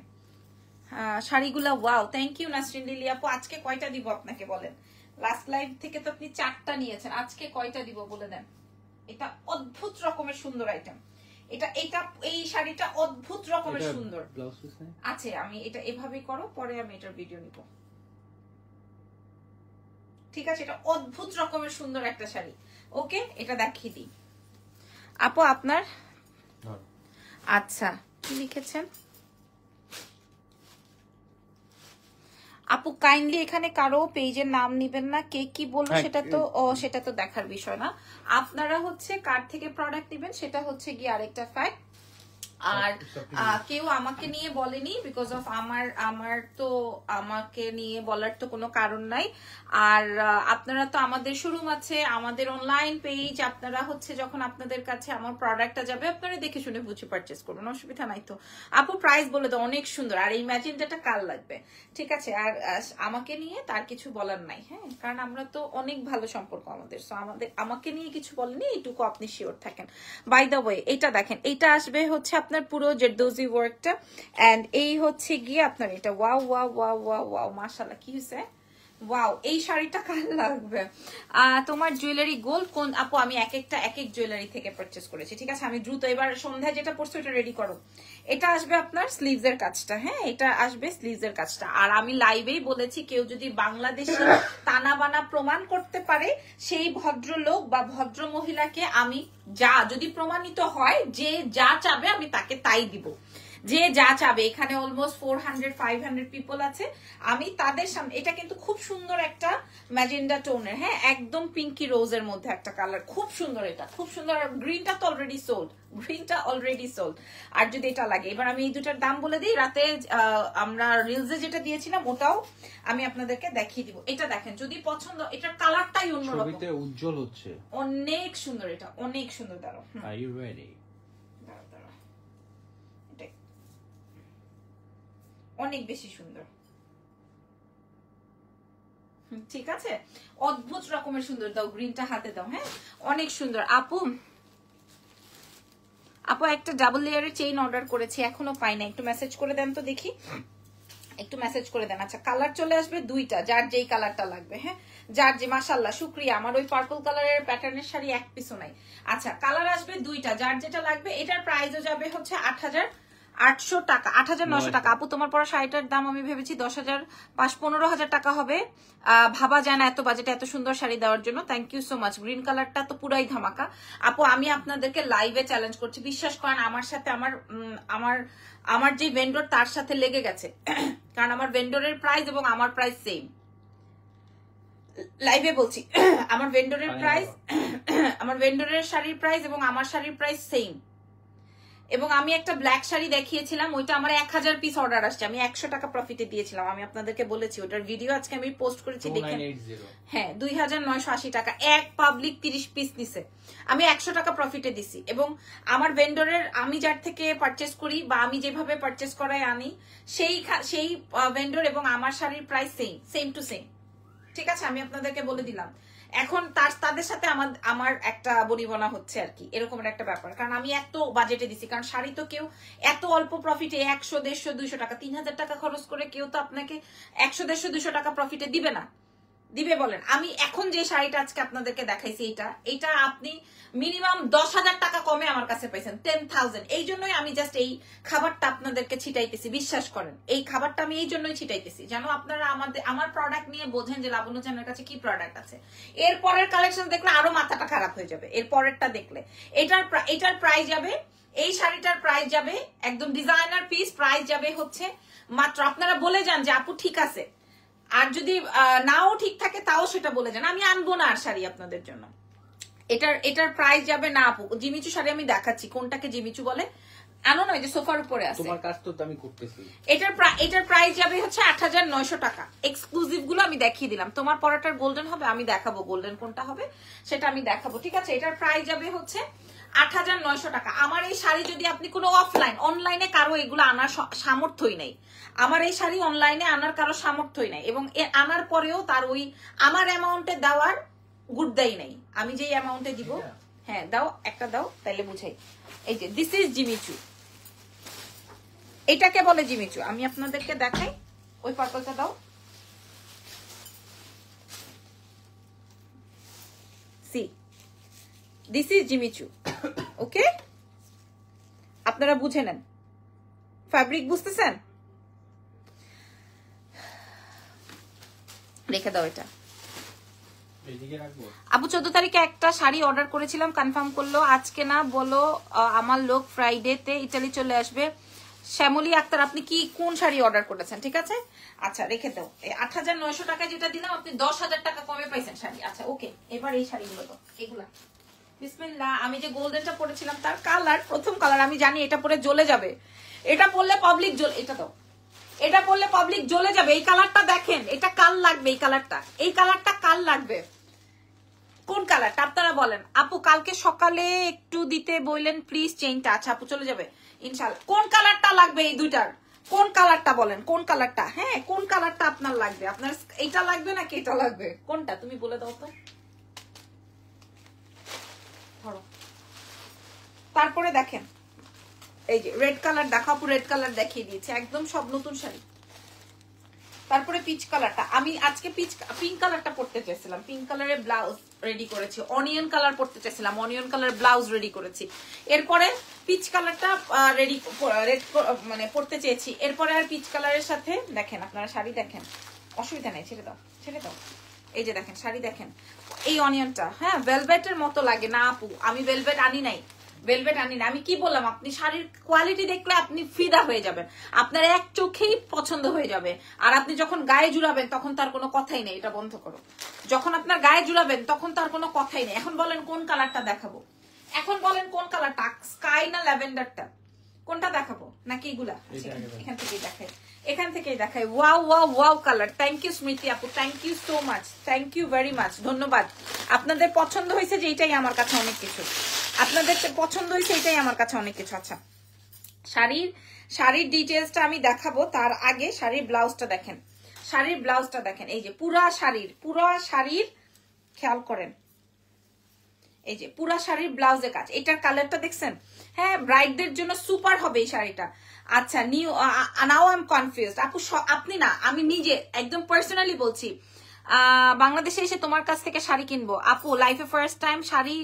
শাড়িগুলা wow. Thank you Nasrin Lily আপু। আজকে কয়টা দিব আপনাকে বলেন? লাস্ট লাইভ থেকে তো আপনি 4টা নিয়েছেন, আজকে কয়টা দিব বলে দেন? এটা অদ্ভুত রকমের সুন্দর আইটেম, এটা এই শাড়িটা অদ্ভুত রকমের সুন্দর আছে। আমি এটা এভাবেই করো, পরে আমি এটার ভিডিও নিব, ঠিক আছে? এটা অদ্ভুত রকমের সুন্দর একটা শাড়ি। ওকে, এটা দেখিয়ে দিই আপু আপনার। আচ্ছা, কি লিখেছেন আপু? কাইন্ডলি এখানে কারো পেজের নাম নিবেন না, কে কি বললো সেটা তো দেখার বিষয় না। আপনারা হচ্ছে কার থেকে প্রোডাক্ট নিবেন সেটা হচ্ছে গিয়ে আরেকটা ফ্যাক্ট। আর কেউ আমাকে নিয়ে বলেনি, বিকজ অফ আমার তো আমাকে নিয়ে বলার তো কোনো কারণ নাই। আর আপনারা তো আমাদের শোরুম আছে, আমাদের অনলাইন পেজ, আপনারা হচ্ছে যখন আপনাদের কাছে আমার প্রোডাক্টটা যাবে আপনারা দেখে শুনে বুঝে পারচেজ করবেন, অসুবিধা নাই তো। আপু প্রাইস বলে দাও, অনেক সুন্দর। আর এই ম্যাজেন্টাটা কাল লাগবে, ঠিক আছে? আর আমাকে নিয়ে তার কিছু বলার নাই, হ্যাঁ, কারণ আমরা তো অনেক ভালো সম্পর্ক আমাদের, সো আমাকে নিয়ে কিছু বলেনি, এইটুকু আপনি শিওর থাকেন। বাই দ্য ওয়ে, এটা দেখেন, এটা আসবে হচ্ছে আপনার পুরো জেরদৌজি ওয়ার্কটা, এন্ড এই হচ্ছে গিয়ে আপনার এটা। Wow wow wow wow wow, মাশাআল্লাহ, কি হয়েছে? ওয়াও, এই শাড়িটা কাল লাগবে। তোমার জুয়েলারি গোল্ড কোন আপু? আমি এক এক জুয়েলারি থেকে পারচেজ করেছি, ঠিক আছে? আমি দ্রুত এবার সন্ধ্যায় যেটা পড়ছো এটা রেডি করো। এটা আসবে আপনার স্লিভস এর কাজটা, হ্যাঁ, এটা আসবে স্লিভস এর কাজটা। আর আমি লাইভেই বলেছি, কেউ যদি বাংলাদেশে তানা বানা প্রমাণ করতে পারে, সেই ভদ্রলোক বা ভদ্র মহিলাকে আমি যদি প্রমাণিত হয় যে যা চাবে আমি তাকে তাই দিব, যে যা চাবে। এখানে অলমোস্ট 400-500 পিপল আছে, আমি তাদের সামনে। এটা কিন্তু খুব সুন্দর একটা ম্যাজেন্ডা টোনের, হ্যাঁ, একদম পিঙ্কি রোজের মধ্যে একটা কালার, খুব সুন্দর, এটা খুব সুন্দর। গ্রিনটা তো অলরেডি সোল্ড, আর যদি এটা লাগে। এবার আমি এই দুটার দাম বলে দিই, রাতে আমরা রিলসে যেটা দিয়েছিলাম ওটাও আমি আপনাদেরকে দেখিয়ে দিব। এটা দেখেন, যদি পছন্দ, এটার কালারটাই অন্যরকম, উজ্জ্বল হচ্ছে, অনেক সুন্দর, এটা অনেক সুন্দর। দাঁড়াও, আর ইউ রেডি? অনেক বেশি সুন্দর, ঠিক আছে? অদ্ভুত রকমের সুন্দর। দাও, গ্রিনটা হাতে দাও, হ্যাঁ, অনেক সুন্দর। আপু একটা ডাবল লেয়ারের চেইন অর্ডার করেছি, এখনো পাই না, একটু মেসেজ করে দেন তো দেখি, একটু মেসেজ করে দেন। আচ্ছা, কালার চলে আসবে দুইটা, যার যেই কালারটা লাগবে, হ্যাঁ, যার যে। মাশাআল্লাহ, শুকরিয়া। আমার ওই পার্পল কালারের প্যাটার্নের শাড়ি এক পিসও নাই। আচ্ছা, কালার আসবে দুইটা, যার যেটা লাগবে। এটার প্রাইসও যাবে হচ্ছে 8,800 টাকা, 8,900 টাকা। আপু তোমার পরা শাড়িটার দাম আমি ভেবেছি 10,000-15,000 টাকা হবে। ভাবা যায় না এত বাজেটে এত সুন্দর শাড়ি দেওয়ার জন্য। Thank you so much. Green কালারটা তো পুরাই ধামাকা। আপু আমি আপনাদেরকে লাইভে চ্যালেঞ্জ করছি, বিশ্বাস করেন, আমার সাথে আমার যে ভেন্ডর তার সাথে লেগে গেছে, কারণ আমার ভেন্ডরের প্রাইস এবং আমার প্রাইস সেম। লাইভে বলছি আমার ভেন্ডরের প্রাইস, আমার ভেন্ডরের শাড়ির প্রাইস এবং আমার শাড়ির প্রাইস সেম। এবং আমি একটা ব্ল্যাক শাড়ি দেখিয়েছিলাম, ওইটা আমার 1000 পিস অর্ডার আসছে, আমি 100 টাকা প্রফিটে দিয়েছিলাম। আমি আপনাদেরকে বলেছি ওটার ভিডিও আজকে আমি পোস্ট করেছি, দেখেন। হ্যাঁ 2980 টাকা, এক পাবলিক 30 পিস নিছে, আমি 100 টাকা প্রফিটে দিছি। এবং আমার ভেন্ডরের, আমি যার থেকে পারচেস করি বা আমি যেভাবে পারচেস করাই আনি, সেই ভেন্ডর এবং আমার শাড়ির প্রাইস সেম টু সেম। ঠিক আছে, আমি আপনাদেরকে বলে দিলাম। এখন তাদের সাথে আমার একটা বনিবনা হচ্ছে আর কি, এরকম একটা ব্যাপার। কারণ আমি এত বাজেটে দিছি, কারণ শাড়ি তো কেউ এত অল্প প্রফিটে 100, 150, 200 টাকা, 3000 টাকা খরচ করে কেউ তো আপনাকে 100, 150, 200 টাকা প্রফিটে দিবে না। দিবে বলেন? আমি এখন যে শাড়িটা আজকে আপনাদেরকে দেখাইছি, এটা আপনি মিনিমাম 10,000 টাকা কমে আমার কাছে পাইছেন, 10,000। এই জন্যই আমি জাস্ট এই খাবারটা আপনাদেরকে ছিটাইতেছি, বিশ্বাস করেন। এই খাবারটা আমি এই জন্যই ছিটাইতেছি, জানো আপনারা আমার প্রোডাক্ট নিয়ে বোঝেন যে লাবণ্য চ্যানেলের কাছে কি প্রোডাক্ট আছে। এর পরের কালেকশন দেখলে আরো মাথাটা খারাপ হয়ে যাবে। এর পরেরটা দেখলে এটার প্রাইস যাবে, এই শাড়িটার প্রাইস যাবে একদম ডিজাইনার পিস, প্রাইস যাবে হচ্ছে মাত্র, আপনারা বলে যান যে আপু ঠিক আছে, আর যদি নাও ঠিক থাকে তাও সেটা বলে যান, আমি আনবো না আর শাড়ি আপনাদের জন্য। এটার প্রাইস যাবে না আপু। জিমিচু শাড়ি আমি দেখাচ্ছি, কোনটাকে জিমিচু বলে, আনো না, যে সোফার উপরে আছে, তোমার কাজ তো আমি করতেছি। এটার প্রাইস যাবে হচ্ছে 8900 টাকা। এক্সক্লুসিভ গুলো আমি দেখিয়ে দিলাম, তোমার পরাটার গোল্ডেন হবে, আমি দেখাবো গোল্ডেন কোনটা হবে সেটা আমি দেখাবো। ঠিক আছে, এটার প্রাইস যাবে হচ্ছে 8900 টাকা। আমার এই শাড়ি যদি আপনি কোনো অনলাইনে কারো এগুলো আনার সামর্থ্যই নেই, আমার এই শাড়ি অনলাইনে আনার কারো সামর্থ্যই নাই, এবং আনার পরেও তার ওই আমার অ্যামাউন্টে দেওয়ার গুডদাই নেই। আমি যেই অ্যামাউন্টে দিব, হ্যাঁ দাও, একটা দাও তাইলে বুঝাই। এই যে দিস ইজ জিমিচু, এটাকে বলে জিমিচু। আমি আপনাদেরকে দেখাই, ওই পার্পলটা দাও। সি দিস ইজ জিমিচু, ওকে? আপনারা বুঝে নেন, ফ্যাব্রিক বুঝতেছেন? রেখে দাও এটা। আপু 14 তারিখে একটা শাড়ি অর্ডার করেছিলাম, কনফার্ম করলো আজকে না বলো, আমার লোক ফ্রাইডেতে ইটালি চলে আসবে। শ্যামলী আক্তার, আপনি কোন শাড়ি অর্ডার করেছেন? ঠিক আছে, আচ্ছা রেখে দাও। 8900 টাকা যেটা দিলাম আপনি 10,000 টাকা কমে পাইছেন শাড়ি। আচ্ছা ওকে, এবার এই শাড়িগুলো তো এগুলা বিসমিল্লাহ। আমি যে গোল্ডেনটা পরেছিলাম তার কালার, প্রথম কালার, আমি জানি এটা পরে জ্বলে যাবে, এটা পরলে পাবলিক এটা দাও, এটা পরলে পাবলিক জ্বলে যাবে। এই কালারটা দেখেন, এটা কাল লাগবে, এই কালারটা কাল লাগবে। কোন কালারটা আপনারা বলেন? আপু কালকে সকালে একটু দিতে বললেন প্লিজ চেইনটা। আচ্ছা আপু চলে যাবে ইনশাআল্লাহ। কোন কালারটা লাগবে এই দুইটার? কোন কালারটা বলেন, কোন কালারটা? হ্যাঁ কোন কালারটা আপনার লাগবে? আপনার এইটা লাগবে নাকি এটা লাগবে? কোনটা তুমি বলে দাও তো। তারপরে দেখেন এই যে রেড কালার দেখো আপু, রেড কালার দেখিয়ে দিয়েছে, একদম সব নতুন শাড়ি। তারপরে পিচ কালারটা, আমি আজকে পিঙ্ক কালারটা পড়তে চাইছিলাম, পিঙ্ক কালারের ব্লাউজ রেডি করেছি। অনিয়ন কালার পড়তে চাইছিলাম, অনিয়ন কালার ব্লাউজ রেডি করেছি। এরপরে পিচ কালারটা রেডি মানে পড়তে চেয়েছি। এরপরে আর পিচ কালারের সাথে দেখেন, আপনারা শাড়ি দেখেন, অসুবিধা নেই, ছেড়ে দাও ছেড়ে দাও। এই যে দেখেন শাড়ি দেখেন, এই অনিয়নটা হ্যাঁ ভেলভেটের মতো লাগে না আপু, আমি ভেলভেট আনি নাই, আমি কি বললাম, আপনি শাড়ির কোয়ালিটি দেখলে আপনি ফিদা হয়ে যাবেন, আপনার এক চোখেই পছন্দ হয়ে যাবে। আর আপনি যখন গায়ে জুড়াবেন তখন তার কোনো কথাই নেই, এটা বন্ধ করো। যখন আপনার গায়ে জুড়াবেন তখন তার কোনো কথাই নেই। এখন বলেন কোন কালারটা দেখাবো, এখন বলেন কোন কালারটা, স্কাই না ল্যাভেন্ডারটা, কোনটা দেখাবো নাকি এগুলা? এখান থেকেই দেখাই, এখান থেকেই দেখাই। Wow wow wow colour, thank you Smriti আপু, thank you so much, thank you very much, ধন্যবাদ। আপনাদের পছন্দ হয়েছে যে এটাই আমার কাছে অনেক কিছু, আপনাদের পছন্দ হয়েছে এটাই আমার কাছে অনেক কিছু। আচ্ছা শাড়ির ডিটেলসটা আমি দেখাবো, তার আগে শাড়ির ব্লাউজটা দেখেন, শাড়ির ব্লাউজটা দেখেন। এই যে পুরা শাড়ির খেয়াল করেন, এই যে পুরা শাড়ির ব্লাউজের কাজ, এটার কালারটা দেখছেন? হ্যাঁ ব্রাইডদের জন্য সুপার হবে এই শাড়িটা। আচ্ছা নাও আই এম কনফিউজড আপু, আপনি না, আমি নিজে একদম পার্সোনালি বলছি, বাংলাদেশে এসে তোমার কাছ থেকে শাড়ি কিনবো আপু, লাইফে ফার্স্ট টাইম শাড়ি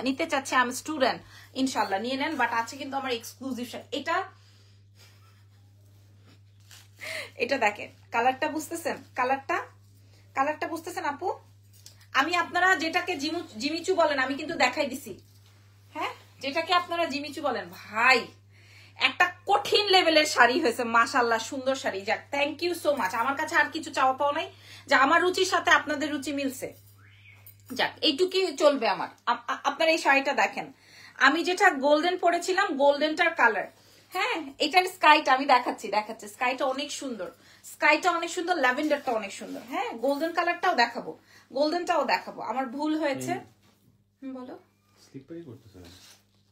নিতে চাচ্ছে, আমি স্টুডেন্ট, ইনশাল্লাহ নিয়ে নেন, বাট আছে কিন্তু আমার এক্সক্লুসিভ শাড়ি। এটা দেখেন, কালারটা বুঝতেছেন? কালারটা বুঝতেছেন আপু? আমি আপনারা যেটাকে জিমিচু বলেন আমি কিন্তু দেখাই দিছি, হ্যাঁ যেটাকে আপনারা জিমিচু বলেন ভাই, একটা কঠিন লেভেলের শাড়ি হয়েছে, মাশাআল্লাহ সুন্দর শাড়ি। যাক, থ্যাংক ইউ সো মাচ। আমার কাছে আর কিছু চাওয়া পাওয়া নাই, যে আমার রুচির সাথে আপনাদের রুচি মিলছে। যাক, এইটুকুই চলবে আমার। আপনারা এই শাড়িটা দেখেন, আমি যেটা গোল্ডেন পরেছিলাম, গোল্ডেনটার কালার। হ্যাঁ, এটার স্কাইটা আমি দেখাচ্ছি। স্কাইটা অনেক সুন্দর, স্কাইটা অনেক সুন্দর, ল্যাভেন্ডারটা অনেক সুন্দর। হ্যাঁ, গোল্ডেন কালারটাও দেখাবো, গোল্ডেনটাও দেখাবো। আমার ভুল হয়েছে, বলো।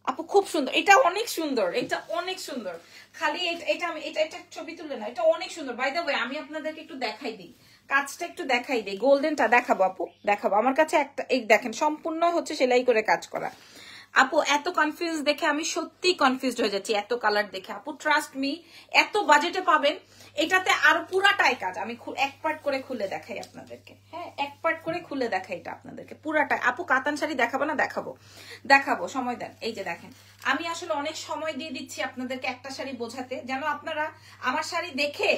আপু খুব সুন্দর, এটা অনেক সুন্দর, এটা অনেক সুন্দর। খালি এটা আমি এটা ছবি তুলে না, এটা অনেক সুন্দর। বাই দ্য ওয়ে, আমি আপনাদেরকে একটু দেখাই দিই, কাজটা একটু দেখাই দিই। গোল্ডেনটা দেখাবো আপু, দেখাবো। আমার কাছে একটা, এই দেখেন, সম্পূর্ণ হচ্ছে সেলাই করে কাজ করা। আপু এত কনফিউজ দেখে আমি সত্যি কনফিউজড হয়ে যাচ্ছি, এত কালার দেখে। আপু ট্রাস্ট মি, এত বাজেটে পাবেন, এটাতে আরো পুরাটাই কাজ। আমি এক পার্ট করে খুলে দেখাই আপনাদেরকে। হ্যাঁ, এক পার্ট করে খুলে দেখাই এটা আপনাদেরকে পুরাটাই। আপু কাতান শাড়ি দেখাবো না? দেখাবো, সময় দেন। এই যে দেখেন, আমি আসলে অনেক সময় দিয়ে দিচ্ছি আপনাদেরকে একটা শাড়ি বোঝাতে, যেন আপনারা আমার শাড়ি দেখে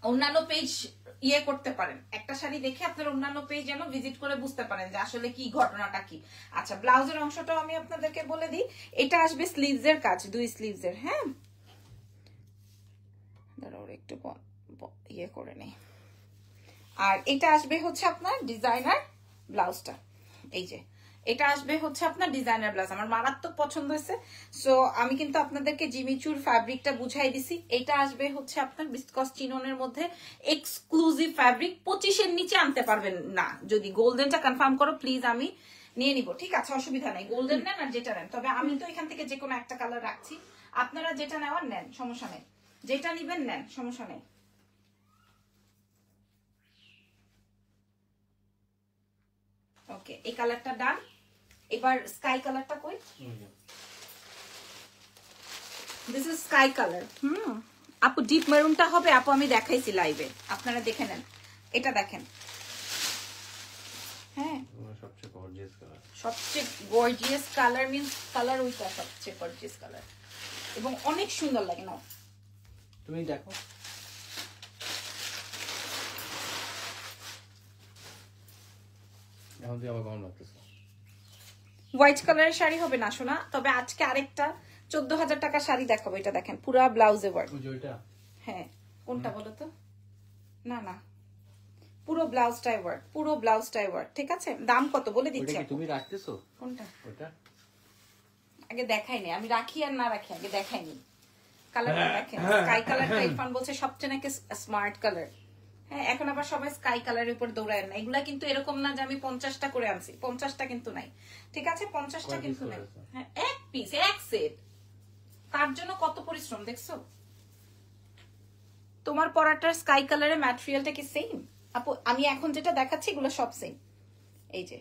অন্যান্য পেজ ইয়ে করতে পারেন। একটা শাড়ি দেখে আপনার অন্যান্য পেজ যেন ভিজিট করে বুঝতে পারেন যে আসলে কি ঘটনাটা কি। আচ্ছা, ব্লাউজের অংশটাও আমি আপনাদেরকে বলে দিই। এটা আসবে স্লিভস এর কাজ, 2 স্লিভস এর। হ্যাঁ, দাঁড়াও একটু ইয়ে করে নেই। আর এটা আসবে হচ্ছে আপনার ডিজাইনার ব্লাউজটা। এই যে এটা আসবে হচ্ছে আপনার ডিজাইনার ব্লাউজ, আমার মারাত্মক পছন্দ হয়েছে। সো আমি কিন্তু আপনাদেরকে জিমিচুর ফ্যাব্রিকটা বুঝাই দিছি। এটা আসবে হচ্ছে আপনার বিসকস চিননের মধ্যে এক্সক্লুসিভ ফ্যাব্রিক। 25-এর নিচে আনতে পারবেন না। যদি গোল্ডেনটা কনফার্ম করো প্লিজ, আমি নিয়ে নিব। ঠিক আছে, অসুবিধা নেই, গোল্ডেন নেন আর যেটা নেন। তবে আমি তো এখান থেকে যে কোনো একটা কালার রাখছি, আপনারা যেটা নেওয়ার নেন, সমস্যা নেই। যেটা নিবেন নেন, সমস্যা নেই। ওকে, এই কালারটা ডান। এবার স্কাই কালারটা কই? This is sky colour. আপু ডিপ মেরুনটা হবে আপু, আমি দেখাইছি লাইভে, আপনারা দেখে নেন। এটা দেখেন, হ্যাঁ সবচেয়ে গর্জিয়াস কালার, মিন্স কালার ওইটা সবচেয়ে গর্জিয়াস কালার এবং অনেক সুন্দর লাগে। না তুমি দেখো, এখন তুই আবার কেমন লাগতেছে? হোয়াইট কালারের শাড়ি হবে না শোনা, তবে আজকে আরেকটা 14,000 টাকার শাড়ি দেখাবো। এটা দেখেন, পুরা ব্লাউজে ওয়ার্ক। হ্যাঁ, কোনটা বলো তো? না না, পুরো ব্লাউজটাই ওয়ার্ক, পুরো ব্লাউজটাই ওয়ার্ক। ঠিক আছে, দাম কত বলে দিচ্ছি। তুমি রাখতেছো কোনটা? ওটা আগে দেখাইনি, আমি রাখি আর না রাখি আগে দেখাইনি। কালারটা দেখেন, স্কাই কালারটা ইরফান বলছে সবচেয়ে নাকি স্মার্ট কালার। হ্যাঁ, এখন আবার সবাই স্কাই কালারের উপর দৌড়ায় না। এগুলা কিন্তু এরকম না যে আমি 50টা করে আনছি, 50টা কিন্তু নাই। ঠিক আছে, 50টা কিন্তু নাই। হ্যাঁ, এক পিস, এক সেট, তার জন্য কত পরিশ্রম দেখছো। তোমার পরাটার স্কাই কালারের ম্যাটেরিয়ালটা কি সেম আপু? আমি এখন যেটা দেখাচ্ছি এগুলো সব সেম। এই যে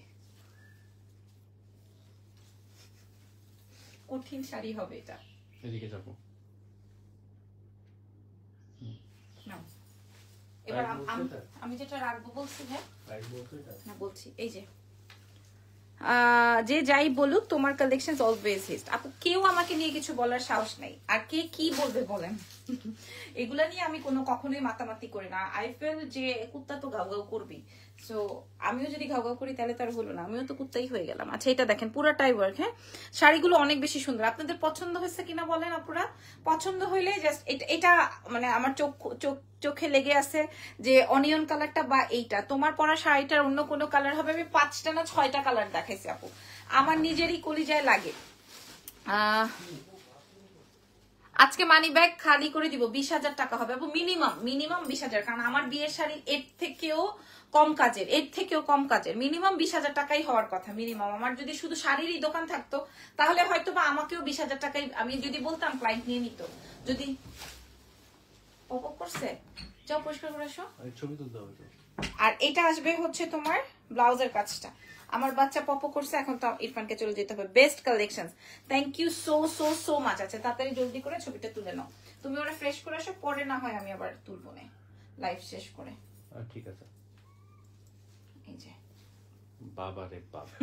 কঠিন শাড়ি হবে এটা। এদিকে যাবো। এবার আমি যেটা রাখবো বলছি, হ্যাঁ না বলছি, এই যে যে যাই বলুক তোমার কালেকশন অলওয়েজ হিস্ট। আপু কেউ আমাকে নিয়ে কিছু বলার সাহস নাই, আর কে কি বলবে বলেন। এগুলা নিয়ে আমি কখনোই মাতামাতি করি না। আই ফিল যে কুত্তা তো ঘাউ ঘাউ করবি, সো আমিও যদি ঘাউ ঘাউ করি তাহলে তো আর হলো না, আমিও তো কুত্তাই হয়ে গেলাম। আচ্ছা, এটা দেখেন পুরাটাই ওয়ার্ক। হ্যাঁ, শাড়িগুলো অনেক বেশি সুন্দর। আপনাদের পছন্দ হয়েছে কিনা বলেন আপুরা। পছন্দ হইলে জাস্ট এটা মানে আমার চোখে লেগে আছে যে অনিয়ন কালারটা বা এইটা। তোমার পরা শাড়িটার অন্য কোনো কালার হবে। আমি 5টা না 6টা কালার দেখাইছি আপু, আমার নিজেরই কলিজায় লাগে। আজকে মানি ব্যাগ খালি করে দিব, 20,000 টাকা হবে আপু, মিনিমাম 20,000। কারণ আমার বিয়ের শাড়ি এর থেকেও কম কাজের, মিনিমাম 20,000 টাকাই হওয়ার কথা, মিনিমাম। আমার যদি শুধু শাড়িরই দোকান থাকতো তাহলে হয়তো বা আমাকেও 20,000 টাকাই আমি যদি বলতাম ক্লায়েন্ট নিয়ে নিত। যদি করছে যাও পরিষ্কার করে আসো, ছবি তুলতে হবে। আর এটা আসবে হচ্ছে তোমার ব্লাউজের কাজটা। আমার বাচ্চা পপো করছে, এখন তো ইরফানকে চলে যেতে হবে। Best collection, thank you so so so much. আচ্ছা, তাড়াতাড়ি জলদি করে ছবিটা তুলে নাও। তুমি ওরা ফ্রেশ করে আসো, পরে না হয় আমি আবার তুলবো না লাইভ শেষ করে। ঠিক আছে। এই যে বাবা রে বাবা,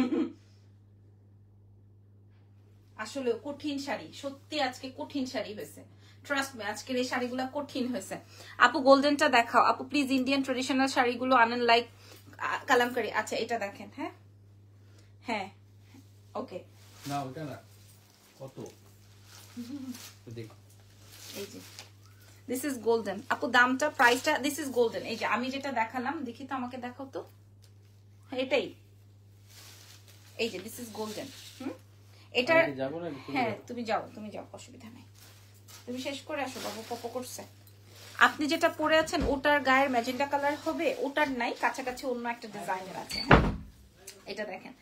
আসলে কঠিন শাড়ি, সত্যি আজকে কঠিন শাড়ি হয়েছে। ট্রাস্ট মি, আজকের এই শাড়িগুলো কঠিন হয়েছে। আপু গোল্ডেনটা দেখাও আপু প্লিজ। ইন্ডিয়ান ট্রেডিশনাল শাড়িগুলো আনেন, লাইক কালামকারী। আচ্ছা, এটা দেখেন। হ্যাঁ হ্যাঁ, ওকে। না ওটা না, কত দেখো এই যে দিস ইজ গোল্ডেন আপু, দামটা প্রাইসটা দিস ইজ গোল্ডেন। এই যে আমি যেটা দেখালাম, দেখি তো, আমাকে দেখাও তো, এটাই, এই যে দিস ইজ গোল্ডেন। এটা হ্যাঁ তুমি যাও, তুমি যাও, অসুবিধা নেই, তুমি শেষ করে আসো, বাবু পপ করছে। আপনি যেটা পরে আছেন ওটার গায়ের ম্যাজেন্টা কালার হবে, ওটার নাই, কাছাকাছি অন্য একটা ডিজাইনের আছে। এটা দেখেন,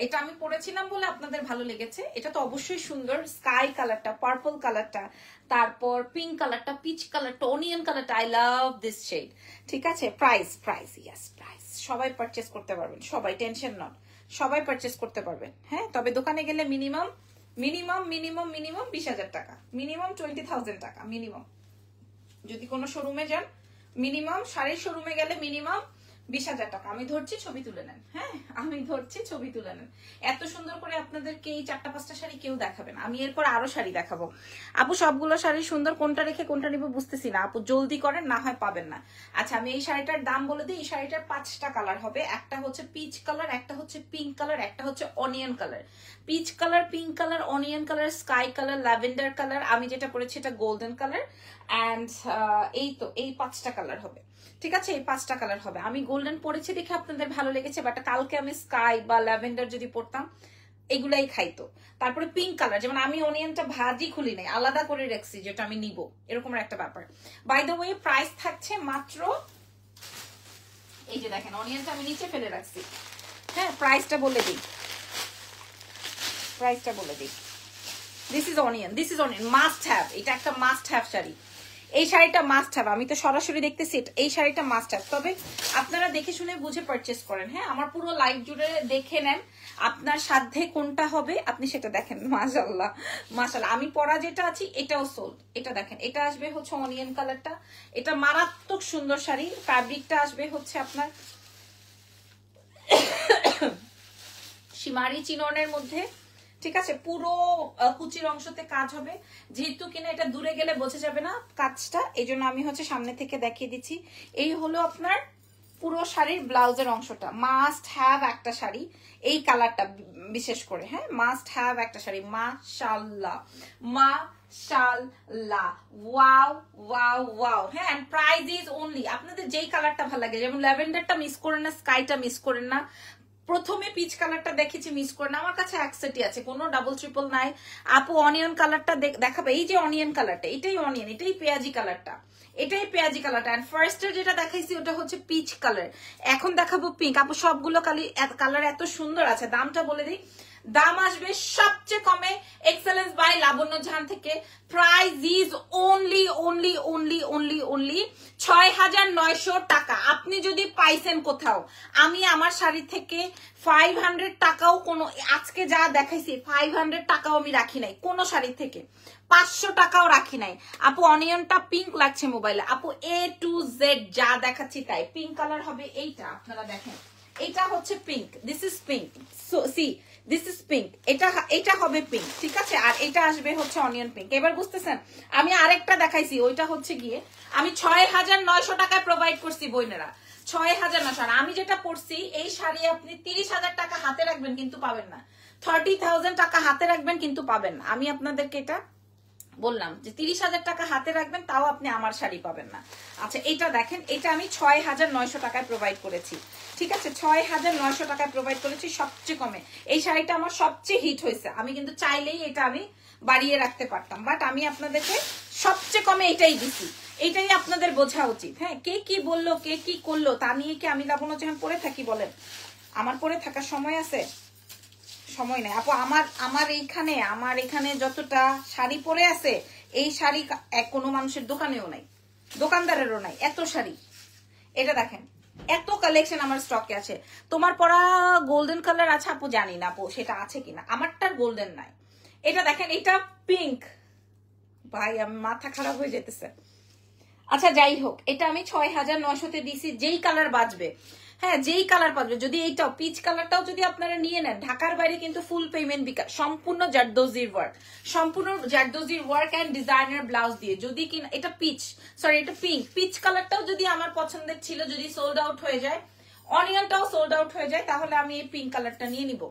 এটা আমি পরেছিলাম বলে আপনাদের ভালো লেগেছে। এটা তো অবশ্যই সুন্দর, স্কাই কালারটা, পার্পল কালারটা, তারপর পিঙ্ক কালারটা, পিচ কালারটা, অনিয়ন কালারটা, আই লাভ দিস শেড। ঠিক আছে, প্রাইস প্রাইস ইয়েস প্রাইস, সবাই পারচেস করতে পারবেন, সবাই, টেনশন নট, সবাই পারচেস করতে পারবেন। হ্যাঁ, তবে দোকানে গেলে মিনিমাম মিনিমাম মিনিমাম মিনিমাম 20,000 টাকা, মিনিমাম 20,000 টাকা মিনিমাম। যদি কোনো শোরুমে যান, মিনিমাম শাড়ির শোরুমে গেলে মিনিমাম 20,000 টাকা। আমি ধরছি, ছবি তুলে নেন। হ্যাঁ, আমি ধরছি, ছবি তুলে নেন। এত সুন্দর করে আপনাদেরকে এই 4-5টা শাড়ি কেউ দেখাবে না। আমি এরপর আরো শাড়ি দেখাবো। আপু সবগুলো শাড়ি সুন্দর, কোনটা রেখে কোনটা নিব বুঝতেছি না। আপু জলদি করেন, না হয় পাবেন না। আচ্ছা, আমি এই শাড়িটার দাম বলে দিই। এই শাড়িটার 5টা কালার হবে, একটা হচ্ছে পিচ কালার, একটা হচ্ছে পিঙ্ক কালার, একটা হচ্ছে onion colour. Peach colour, pink colour, onion colour, sky colour, lavender colour. আমি যেটা পরেছি এটা গোল্ডেন কালার। অ্যান্ড এই তো এই 5টা কালার হবে। ঠিক আছে, এই 5টা কালার হবে। আমি গোল্ডেন পরেছি দেখে আপনাদের ভালো লেগেছে, বাট কালকে আমি স্কাই বা ল্যাভেন্ডার যদি পরতাম এগুলাই খাইতো। তারপরে পিঙ্ক কালার, যেমন আমি অনিয়নটা ভাজি খুলি নাই, আলাদা করে রাখছি যেটা আমি নিব, এরকম একটা ব্যাপার। বাই দ্য ওয়ে, প্রাইস থাকছে মাত্র, এই যে দেখেন অনিয়নটা আমি নিচে ফেলে রাখছি। হ্যাঁ, প্রাইসটা বলে দিই, প্রাইসটা বলে দিই। This is onion, this is onion, must have. এটা একটা মাস্ট হ্যাভ শাড়ি, এই শাড়িটা মাস্ট হ্যাভ। আমি তো সরাসরি দেখতেছি, এই শাড়িটা মাস্ট হ্যাভ। তবে আপনারা দেখে শুনে বুঝে পারচেস করেন। হ্যাঁ, আমার পুরো লাইভ জুড়ে দেখে নেন, আপনার সাধ্যে কোনটা হবে আপনি সেটা দেখেন। মাশাআল্লাহ মাশাআল্লাহ, আমি পরা যেটা আছি এটাও সোল্ড। এটা দেখেন, এটা আসবে হচ্ছে অনিয়ন কালারটা, এটা মারাত্মক সুন্দর শাড়ি। ফ্যাব্রিকটা আসবে হচ্ছে আপনার শিমারি চিননের মধ্যে। ঠিক আছে, পুরো কুচির অংশতে কাজ হবে, যেহেতু কিনা এটা দূরে গেলে বোঝা যাবে না কাজটা, এই জন্য আমি হচ্ছে সামনে থেকে দেখিয়ে দিচ্ছি। এই হলো আপনার পুরো শাড়ির ব্লাউজের অংশটা। মাস্ট হ্যাভ একটা শাড়ি, এই কালারটা বিশেষ করে। হ্যাঁ, মাস্ট হ্যাভ একটা শাড়ি। মাশাআল্লাহ মাশাআল্লাহ, ওয়াও ওয়াও ওয়াও। হ্যাঁ, এন্ড প্রাইস ইজ অনলি, আপনাদের যেই কালারটা ভালো লাগে, যেমন ল্যাভেন্ডারটা মিস করেন না, স্কাইটা মিস করেন না, প্রথমে পিচ কালারটা দেখেছি মিস করেন, আমার কাছে এক সেটই আছে, কোনো ডাবল ট্রিপল নাই। আপু অনিয়ন কালারটা দেখাবে, এই যে অনিয়ন কালারটা, এটাই অনিয়ন, এটাই পেঁয়াজি কালারটা, এটাই পেঁয়াজি কালারটা। এন্ড ফার্স্টে যেটা দেখাইছি ওটা হচ্ছে পিচ কালার, এখন দেখাবো পিঙ্ক। আপু সবগুলো কালার এত সুন্দর আছে। দামটা বলে দিই, দাম আসবে সবচেয়ে কমে এক্সেলেন্স বাই লাবণ্য জাহান থেকে। Price is only only only only only 6,900 টাকা। আপনি যদি পাইছেন কোথাও, আমি আমার শাড়ি থেকে 500 টাকাও কোনো, আজকে যা দেখাইছি 500 টাকাও আমি রাখি নাই কোনো শাড়ি থেকে, 500 টাকাও রাখি নাই। আপু অনিয়নটা পিঙ্ক লাগছে মোবাইলে, আপু A to Z যা দেখাচ্ছি তাই। পিঙ্ক কালার হবে এইটা, আপনারা দেখেন, এটা হচ্ছে pink, this is pink, so C this is pink, এটা হবে পিঙ্ক। ঠিক আছে, আর এটা আসবে হচ্ছে অনিয়ন পিঙ্ক। এবার বুঝতেছেন, আমি আরেকটা দেখাইছি, ওইটা হচ্ছে গিয়ে আমি 6,900 টাকায় প্রোভাইড করছি বোনেরা, 6,900। আমি যেটা পড়ছি এই শাড়ি আপনি 30,000 টাকা হাতে রাখবেন কিন্তু পাবেন না, 30,000 টাকা হাতে রাখবেন কিন্তু পাবেন না। আমি আপনাদেরকে এটা বললাম যে 30,000 টাকা হাতে রাখবেন, তাও আপনি আমার শাড়ি পাবেন না। আচ্ছা, এটা দেখেন, এটা আমি 6,900 টাকায় প্রোভাইড করেছি। ঠিক আছে, 6,900 টাকায় প্রোভাইড করেছি সবচেয়ে কমে। এই শাড়িটা আমার সবচেয়ে হিট হয়েছে, আমি কিন্তু চাইলেই এটা আমি বাড়িয়ে রাখতে পারতাম, বাট আমি আপনাদেরকে সবচেয়ে কমে এটাই দিছি। এটাই আপনাদের বোঝা উচিত। হ্যাঁ, কে কি বললো, কে কি করলো, তা নিয়ে কি আমি লাবণ্য যখন পরে থাকি বলেন? আমার পরে থাকার সময় আছে? সময় নাই আপু। আমার এখানে যতটা শাড়ি পরে আছে, এই শাড়ি কোনো মানুষের দোকানেও নাই, দোকানদারেরও নাই, এত শাড়ি। এটা দেখেন, এত কালেকশন আমার স্টকে আছে। তোমার পরা গোল্ডেন কালার আছে আপু, জানি না আপু সেটা আছে কিনা, আমারটার গোল্ডেন নাই। এটা দেখেন, এটা পিঙ্ক, ভাই আমি মাথা খারাপ হয়ে যেতেছে। আচ্ছা যাই হোক, এটা আমি 6,900-তে দিছি। যেই কালার বাজবে, হ্যাঁ যেই কালার পাবে, যদি এইটাও পিচ কালারটাও যদি আপনারা নিয়ে নেন, ঢাকার বাইরে কিন্তু ফুল পেমেন্ট বিকাশ, সম্পূর্ণ জারদোজির ওয়ার্ক, সম্পূর্ণ জারদোজির ওয়ার্ক এন্ড ডিজাইনার ব্লাউজ দিয়ে। যদি কিনা এটা এটা পিঙ্ক, পিচ কালারটাও যদি আমার পছন্দের ছিল, যদি সোল্ড আউট হয়ে যায়, অনিয়নটাও সোল্ড আউট হয়ে যায়, তাহলে আমি এই পিঙ্ক কালারটা নিয়ে নিব।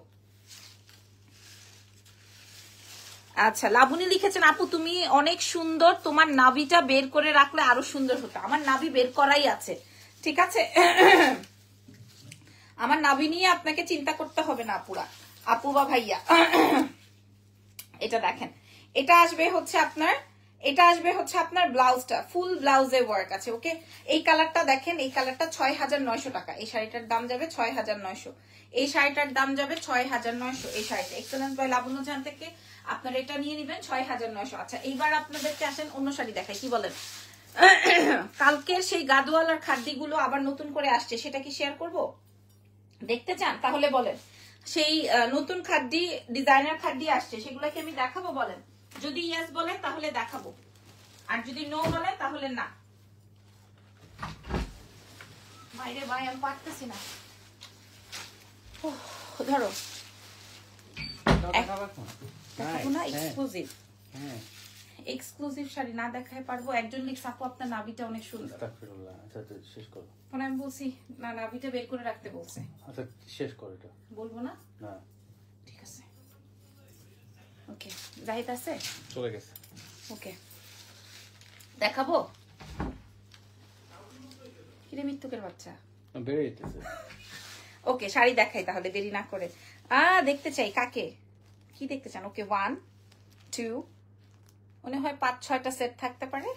আচ্ছা, লাবণী লিখেছেন আপু তুমি অনেক সুন্দর, তোমার নাভিটা বের করে রাখলে আরো সুন্দর হতো। আমার নাভি বের করাই আছে, ঠিক আছে? আমার নাভি নিয়ে আপনাকে চিন্তা করতে হবে না আপুরা, আপু বা ভাইয়া। এটা দেখেন, এটা আসবে হচ্ছে আপনার ব্লাউজটা, ফুল ব্লাউজে ওয়ার্ক আছে। ওকে, এই কালারটা দেখেন, এই কালারটা 6900 টাকা। এই শাড়িটার দাম যাবে 6900। এই শাড়িটার দাম যাবে 6900। এই শাড়িটা এক্সেলেন্স বাই লাবণ্য জাহান থেকে আপনারা এটা নিয়ে নেবেন 6900। আচ্ছা, এইবার আপনাদেরকে আসেন অন্য শাড়ি দেখাই, কি বলেন? কালকের সেই গাদওয়ালার খাদ্যগুলো আবার নতুন করে আসছে, সেটা কি শেয়ার করব? দেখতে চান? তাহলে বলেন। সেই নতুন খাদ্যি, ডিজাইনার খাদ্যি আসছে, সেগুলোকে আমি দেখাবো বলেন? যদি ইয়েস বলেন তাহলে দেখাবো, আর যদি নো বলেন তাহলে না। বাইরে ভাই আমি পারতেছি না। ধরো দেখাবো না, এক্সক্লুসিভ এক্সক্লুসিভ শাড়ি না দেখায় পারবো? একজন লিখছে আপু আপনার নাভিটা অনেক সুন্দর। শেষ করো। মানে আমি বলছি না, নাভিটা বের করে রাখতে বলছে। আচ্ছা শেষ করো, এটা বলবো না? না ঠিক আছে, ওকে। জাহিদ আছে? চলে গেছে। ওকে, দেখাবো। কিরে মিত্তুকের বাচ্চা বেড়ে যেতেছে। ওকে, শাড়ি দেখাই তাহলে দেরি না করে। দেখতে চাই কাকে, কি দেখতে চান? ওকে, 1 2 মনে হয় 5-6টা সেট থাকতে পারে।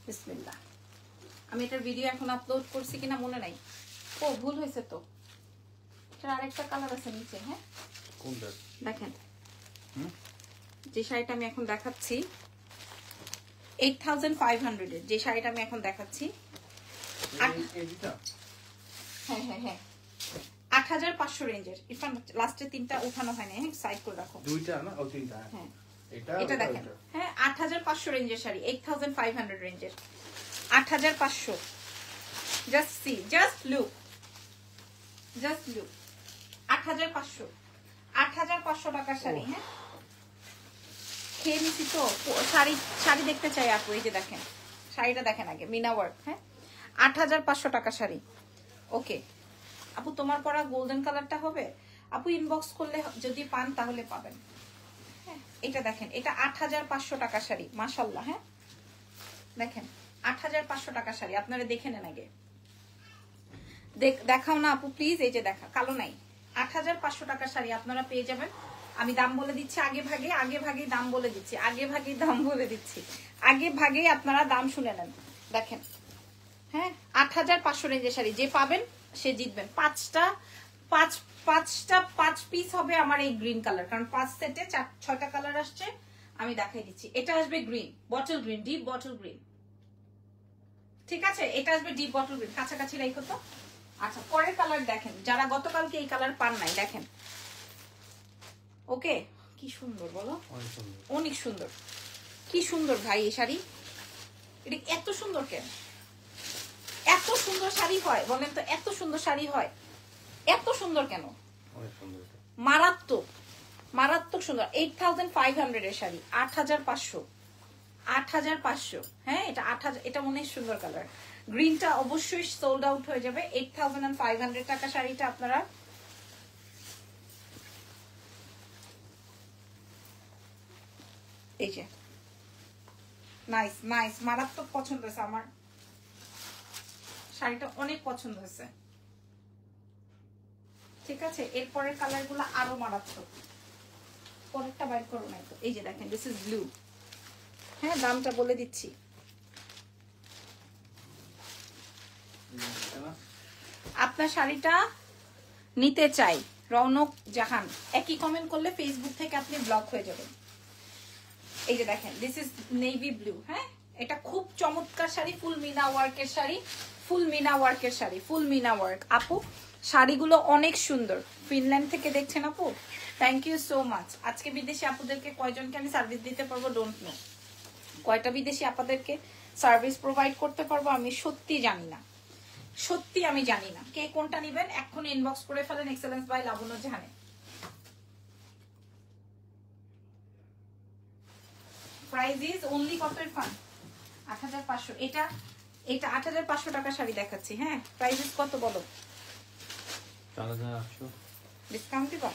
বিসমিল্লাহ। আমি এটার ভিডিও এখন আপলোড করছি কিনা মনে নাই। ও ভুল হয়েছে তো, এটার আরেকটা কালার আছে নিচে। হ্যাঁ কোনটা দেখেন, যে শাড়িটা আমি এখন দেখাচ্ছি 8500 এর, যে শাড়িটা আমি এখন দেখাচ্ছি হ্যাঁ 8500 রেঞ্জের। ইরফান লাস্টে 3টা উঠানো হয়নি, হ্যাঁ সাইড করে রাখো। 2টা না, ও 3টা। হ্যাঁ এটা দেখেন, হ্যাঁ 8500 রেঞ্জের শাড়ি, 8500 রেঞ্জের, 8500। জাস্ট সি, জাস্ট লুক 8500 8500 টাকার শাড়ি। হ্যাঁ খেয়ে নিছি তো। শাড়ি দেখতে চাই আপু, এই যে দেখেন শাড়িটা দেখেন আগে, মিনা ওয়ার্ক। হ্যাঁ 8500 টাকা শাড়ি। ওকে আপু, তোমার পরা গোল্ডেন কালারটা হবে আপু, ইনবক্স করলে যদি পান তাহলে পাবেন। হ্যাঁ এটা দেখেন, এটা 8500 টাকা শাড়ি, মাশাআল্লাহ। হ্যাঁ দেখেন 8500 টাকা শাড়ি, আপনারা দেখে নেন আগে। দেখাও না আপু প্লিজ, এই যে দেখা, কালো নাই। 8500 টাকার শাড়ি আপনারা পেয়ে যাবেন। আমি দাম বলে দিচ্ছি আগে ভাগে দাম বলে দিচ্ছি, আগে ভাগে আপনারা দাম শুনে নেন। দেখেন হ্যাঁ 8500 রেঞ্জের শাড়ি যে পাবেন সে জিতবেন। 5 পিস হবে আমার এই গ্রিন কালার, কারণ 5 সেটে 6টা কালার আসছে। আমি দেখাই দিচ্ছি, এটা আসবে green, bottle green, deep bottle green. ঠিক আছে, এটা আসবে ডিপ বটল গ্রিন, কাছাকাছি রাখো তো। আচ্ছা পরের কালার দেখেন, যারা গতকালকে এই কালার পান নাই দেখেন। ওকে, কি সুন্দর বলো, অনেক সুন্দর। কি সুন্দর ভাই এই শাড়ি, এটা এত সুন্দর কেন? এত সুন্দর শাড়ি হয় বলেন তো, এত সুন্দর শাড়ি হয়, এত সুন্দর কেন? মারাত্মক সুন্দর। 8500 এর শাড়ি, 8500। হ্যাঁ এটা 8000, এটা অনেক সুন্দর কালার। গ্রিনটা অবশ্যই সোল্ড আউট হয়ে যাবে। 8500 টাকা শাড়িটা আপনারা এই যে নাইস মারাত্মক পছন্দ হয়েছে আমার শাড়িটা, অনেক পছন্দ হয়েছে। ঠিক আছে, এরপরের কালার গুলো আরো মারাত্মক। পরেরটা বাইর করো নাই তো, এই যে দেখেন দিস ইজ ব্লু। হ্যাঁ দামটা বলে দিচ্ছি, আপনার শাড়িটা নিতে চাই রৌনক জাহান, একই কমেন্ট করলে ফেসবুক থেকে আপনি ব্লক হয়ে যাবেন। এই যে দেখেন দিস ইজ নেভি ব্লু। হ্যাঁ এটা খুব চমৎকার শাড়ি, ফুল মিনা ওয়ার্কের শাড়ি, ফুল মিনা ওয়ার্ক। আপু শাড়িগুলো অনেক সুন্দর। ফিনল্যান্ড থেকে দেখছেন আপু, থ্যাংক ইউ সো মাচ। আজকে বিদেশি আপুদেরকে কয়জনকে আমি সার্ভিস দিতে পারবো ডোন্ট নো, কয়টা বিদেশি আপনাদেরকে সার্ভিস প্রোভাইড করতে পারবো আমি সত্যি জানি না, আমি জানি না। কে কোনটা নেবেন এখন ইনবক্স করে ফেলেন এক্সেলেন্স বাই লাবণ্য জাহানে। প্রাইস ইজ অনলি কত ইরফান? 8500। এটা 8500 টাকা শাড়ি দেখাচ্ছি। হ্যাঁ প্রাইস ইজ কত বলো? 4800। ডিসকাউন্ট দিবা?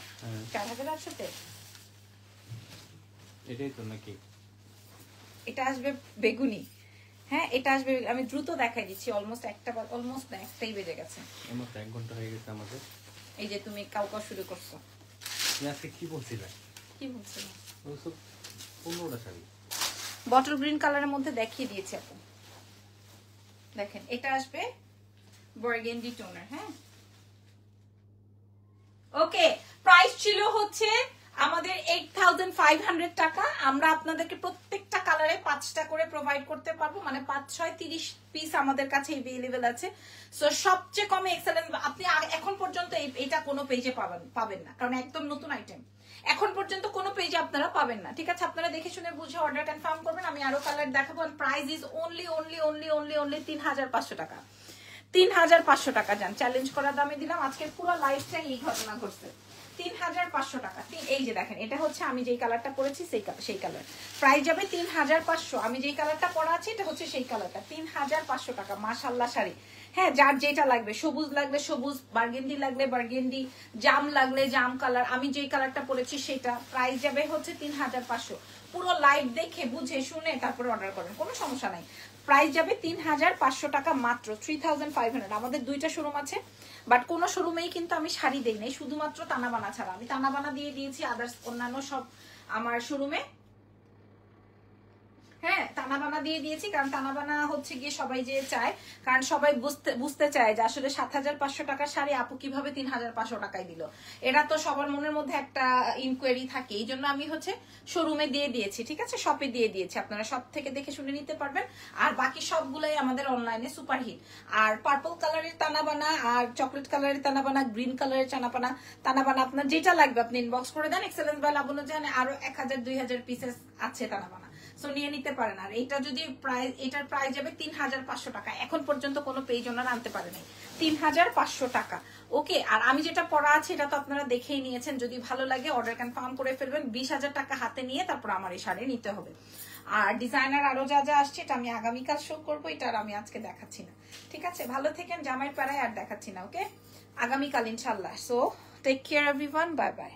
4800 তে এটাই তো নাকি? এটা আসবে বেগুনি। হ্যাঁ এটা আসবে, আমি দ্রুত দেখাই দিচ্ছি, অলমোস্ট একটাই বেজে গেছে, অলমোস্ট 1 ঘন্টা হয়ে গেছে আমাদের। এই যে তুমি কাউকা শুরু করছো। তুমি আজকে কি বলছিলে? কি বলছিলাম? ওসব 15টা শাড়ি বটল গ্রিন কালারের মধ্যে দেখিয়ে দিয়েছি আপু, দেখেন এটা আসবে বার্গেন্ডি টোনার। হ্যাঁ ওকে, প্রাইস ছিল হচ্ছে আমাদের 8500 টাকা। আমরা আপনাদেরকে প্রত্যেকটা কালারে 5টা করে প্রোভাইড করতে পারবো, মানে 5 6 30 পিস আমাদের কাছে अवेलेबल আছে। সো সবচেয়ে কমে এক্সেলেন্ট, আপনি এখন পর্যন্ত এটা কোনো পেজে পাবেন না, কারণ একদম নতুন আইটেম, এখন পর্যন্ত কোনো পেজে আপনারা পাবেন না। ঠিক আছে, আপনারা দেখে শুনে বুঝে অর্ডার কনফার্ম করবেন। আমি আরো কালার দেখাবো। প্রাইস ইজ অনলি 3500 টাকা, 3500 টাকা। যান চ্যালেঞ্জ করার দামে দিলাম। আজকের পুরো লাইফটাই এই ঘটনা ঘটছে। 3500 টাকা। এই যে দেখেন, এটা হচ্ছে আমি যেই কালারটা পরেছি সেই কালার, প্রাইস যাবে 3500। আমি যেই কালারটা পরা আছি এটা হচ্ছে সেই কালারটা, 3500 টাকা। মাশাআল্লাহ শাড়ি। হ্যাঁ যার যেটা লাগবে, সবুজ লাগলে সবুজ, বার্গেন্ডি লাগলে বার্গেন্ডি, জাম লাগলে জাম কালার, আমি যেই কালারটা পরেছি সেটা। প্রাইস যাবে হচ্ছে 3500। পুরো লাইভ দেখে বুঝে শুনে তারপরে অর্ডার করেন, কোনো সমস্যা নাই। প্রাইস যাবে 3500 টাকা মাত্র, 3500। আমাদের 2টা শোরুম আছে, বাট কোন শোরুমেই কিন্তু আমি শাড়ি দেই নাই, শুধুমাত্র তানাবানা ছাড়া। আমি তানাবানা দিয়ে দিয়েছি আদার্স অন্যান্য সব আমার শোরুমে। হ্যাঁ তানাবানা দিয়ে দিয়েছি, কারণ তানাবানা হচ্ছে গিয়ে সবাই যে চায়, কারণ সবাই বুঝতে চায় যে আসলে 7500 টাকার শাড়ি আপু কিভাবে 3500 টাকায় দিল। এটা তো সবার মনের মধ্যে একটা ইনকোয়ারি থাকে, এই জন্য আমি হচ্ছে শোরুমে দিয়ে দিয়েছি। ঠিক আছে, শপে দিয়ে দিয়েছি, আপনারা সব থেকে দেখে শুনে নিতে পারবেন। আর বাকি সবগুলোই আমাদের অনলাইনে সুপারহিট। আর পার্পল কালারের তানাবানা, আর চকলেট কালারের তানাবানা, গ্রিন কালারের তানাবানা আপনার যেটা লাগবে আপনি ইনবক্স করে দেন। এক্সেলেন্স বাই লাবণ্য জানে আরো 1000 2000 পিসেস আছে তানাবানা, সো নিয়ে নিতে পারেন। আর এটা যদি এটার প্রাইস যাবে 3500 টাকা। এখন পর্যন্ত কোনো পেজ ওনারা আনতে পারে নাই, 3500 টাকা। ওকে, আর আমি যেটা পড়া আছে এটা তো আপনারা দেখেই নিয়েছেন। যদি ভালো লাগে অর্ডার কনফার্ম করে ফেলবেন। 20000 টাকা হাতে নিয়ে তারপর আমার এই শাড়ি নিতে হবে। আর ডিজাইনার আরো যা যা আসছে এটা আমি আগামীকাল শো করবো, এটা আর আমি আজকে দেখাচ্ছি না। ঠিক আছে, ভালো থেকেন, জামাই পাড়ায় আর দেখাচ্ছি না। ওকে, আগামীকাল ইনশাল্লাহ। So take care everyone, bye by.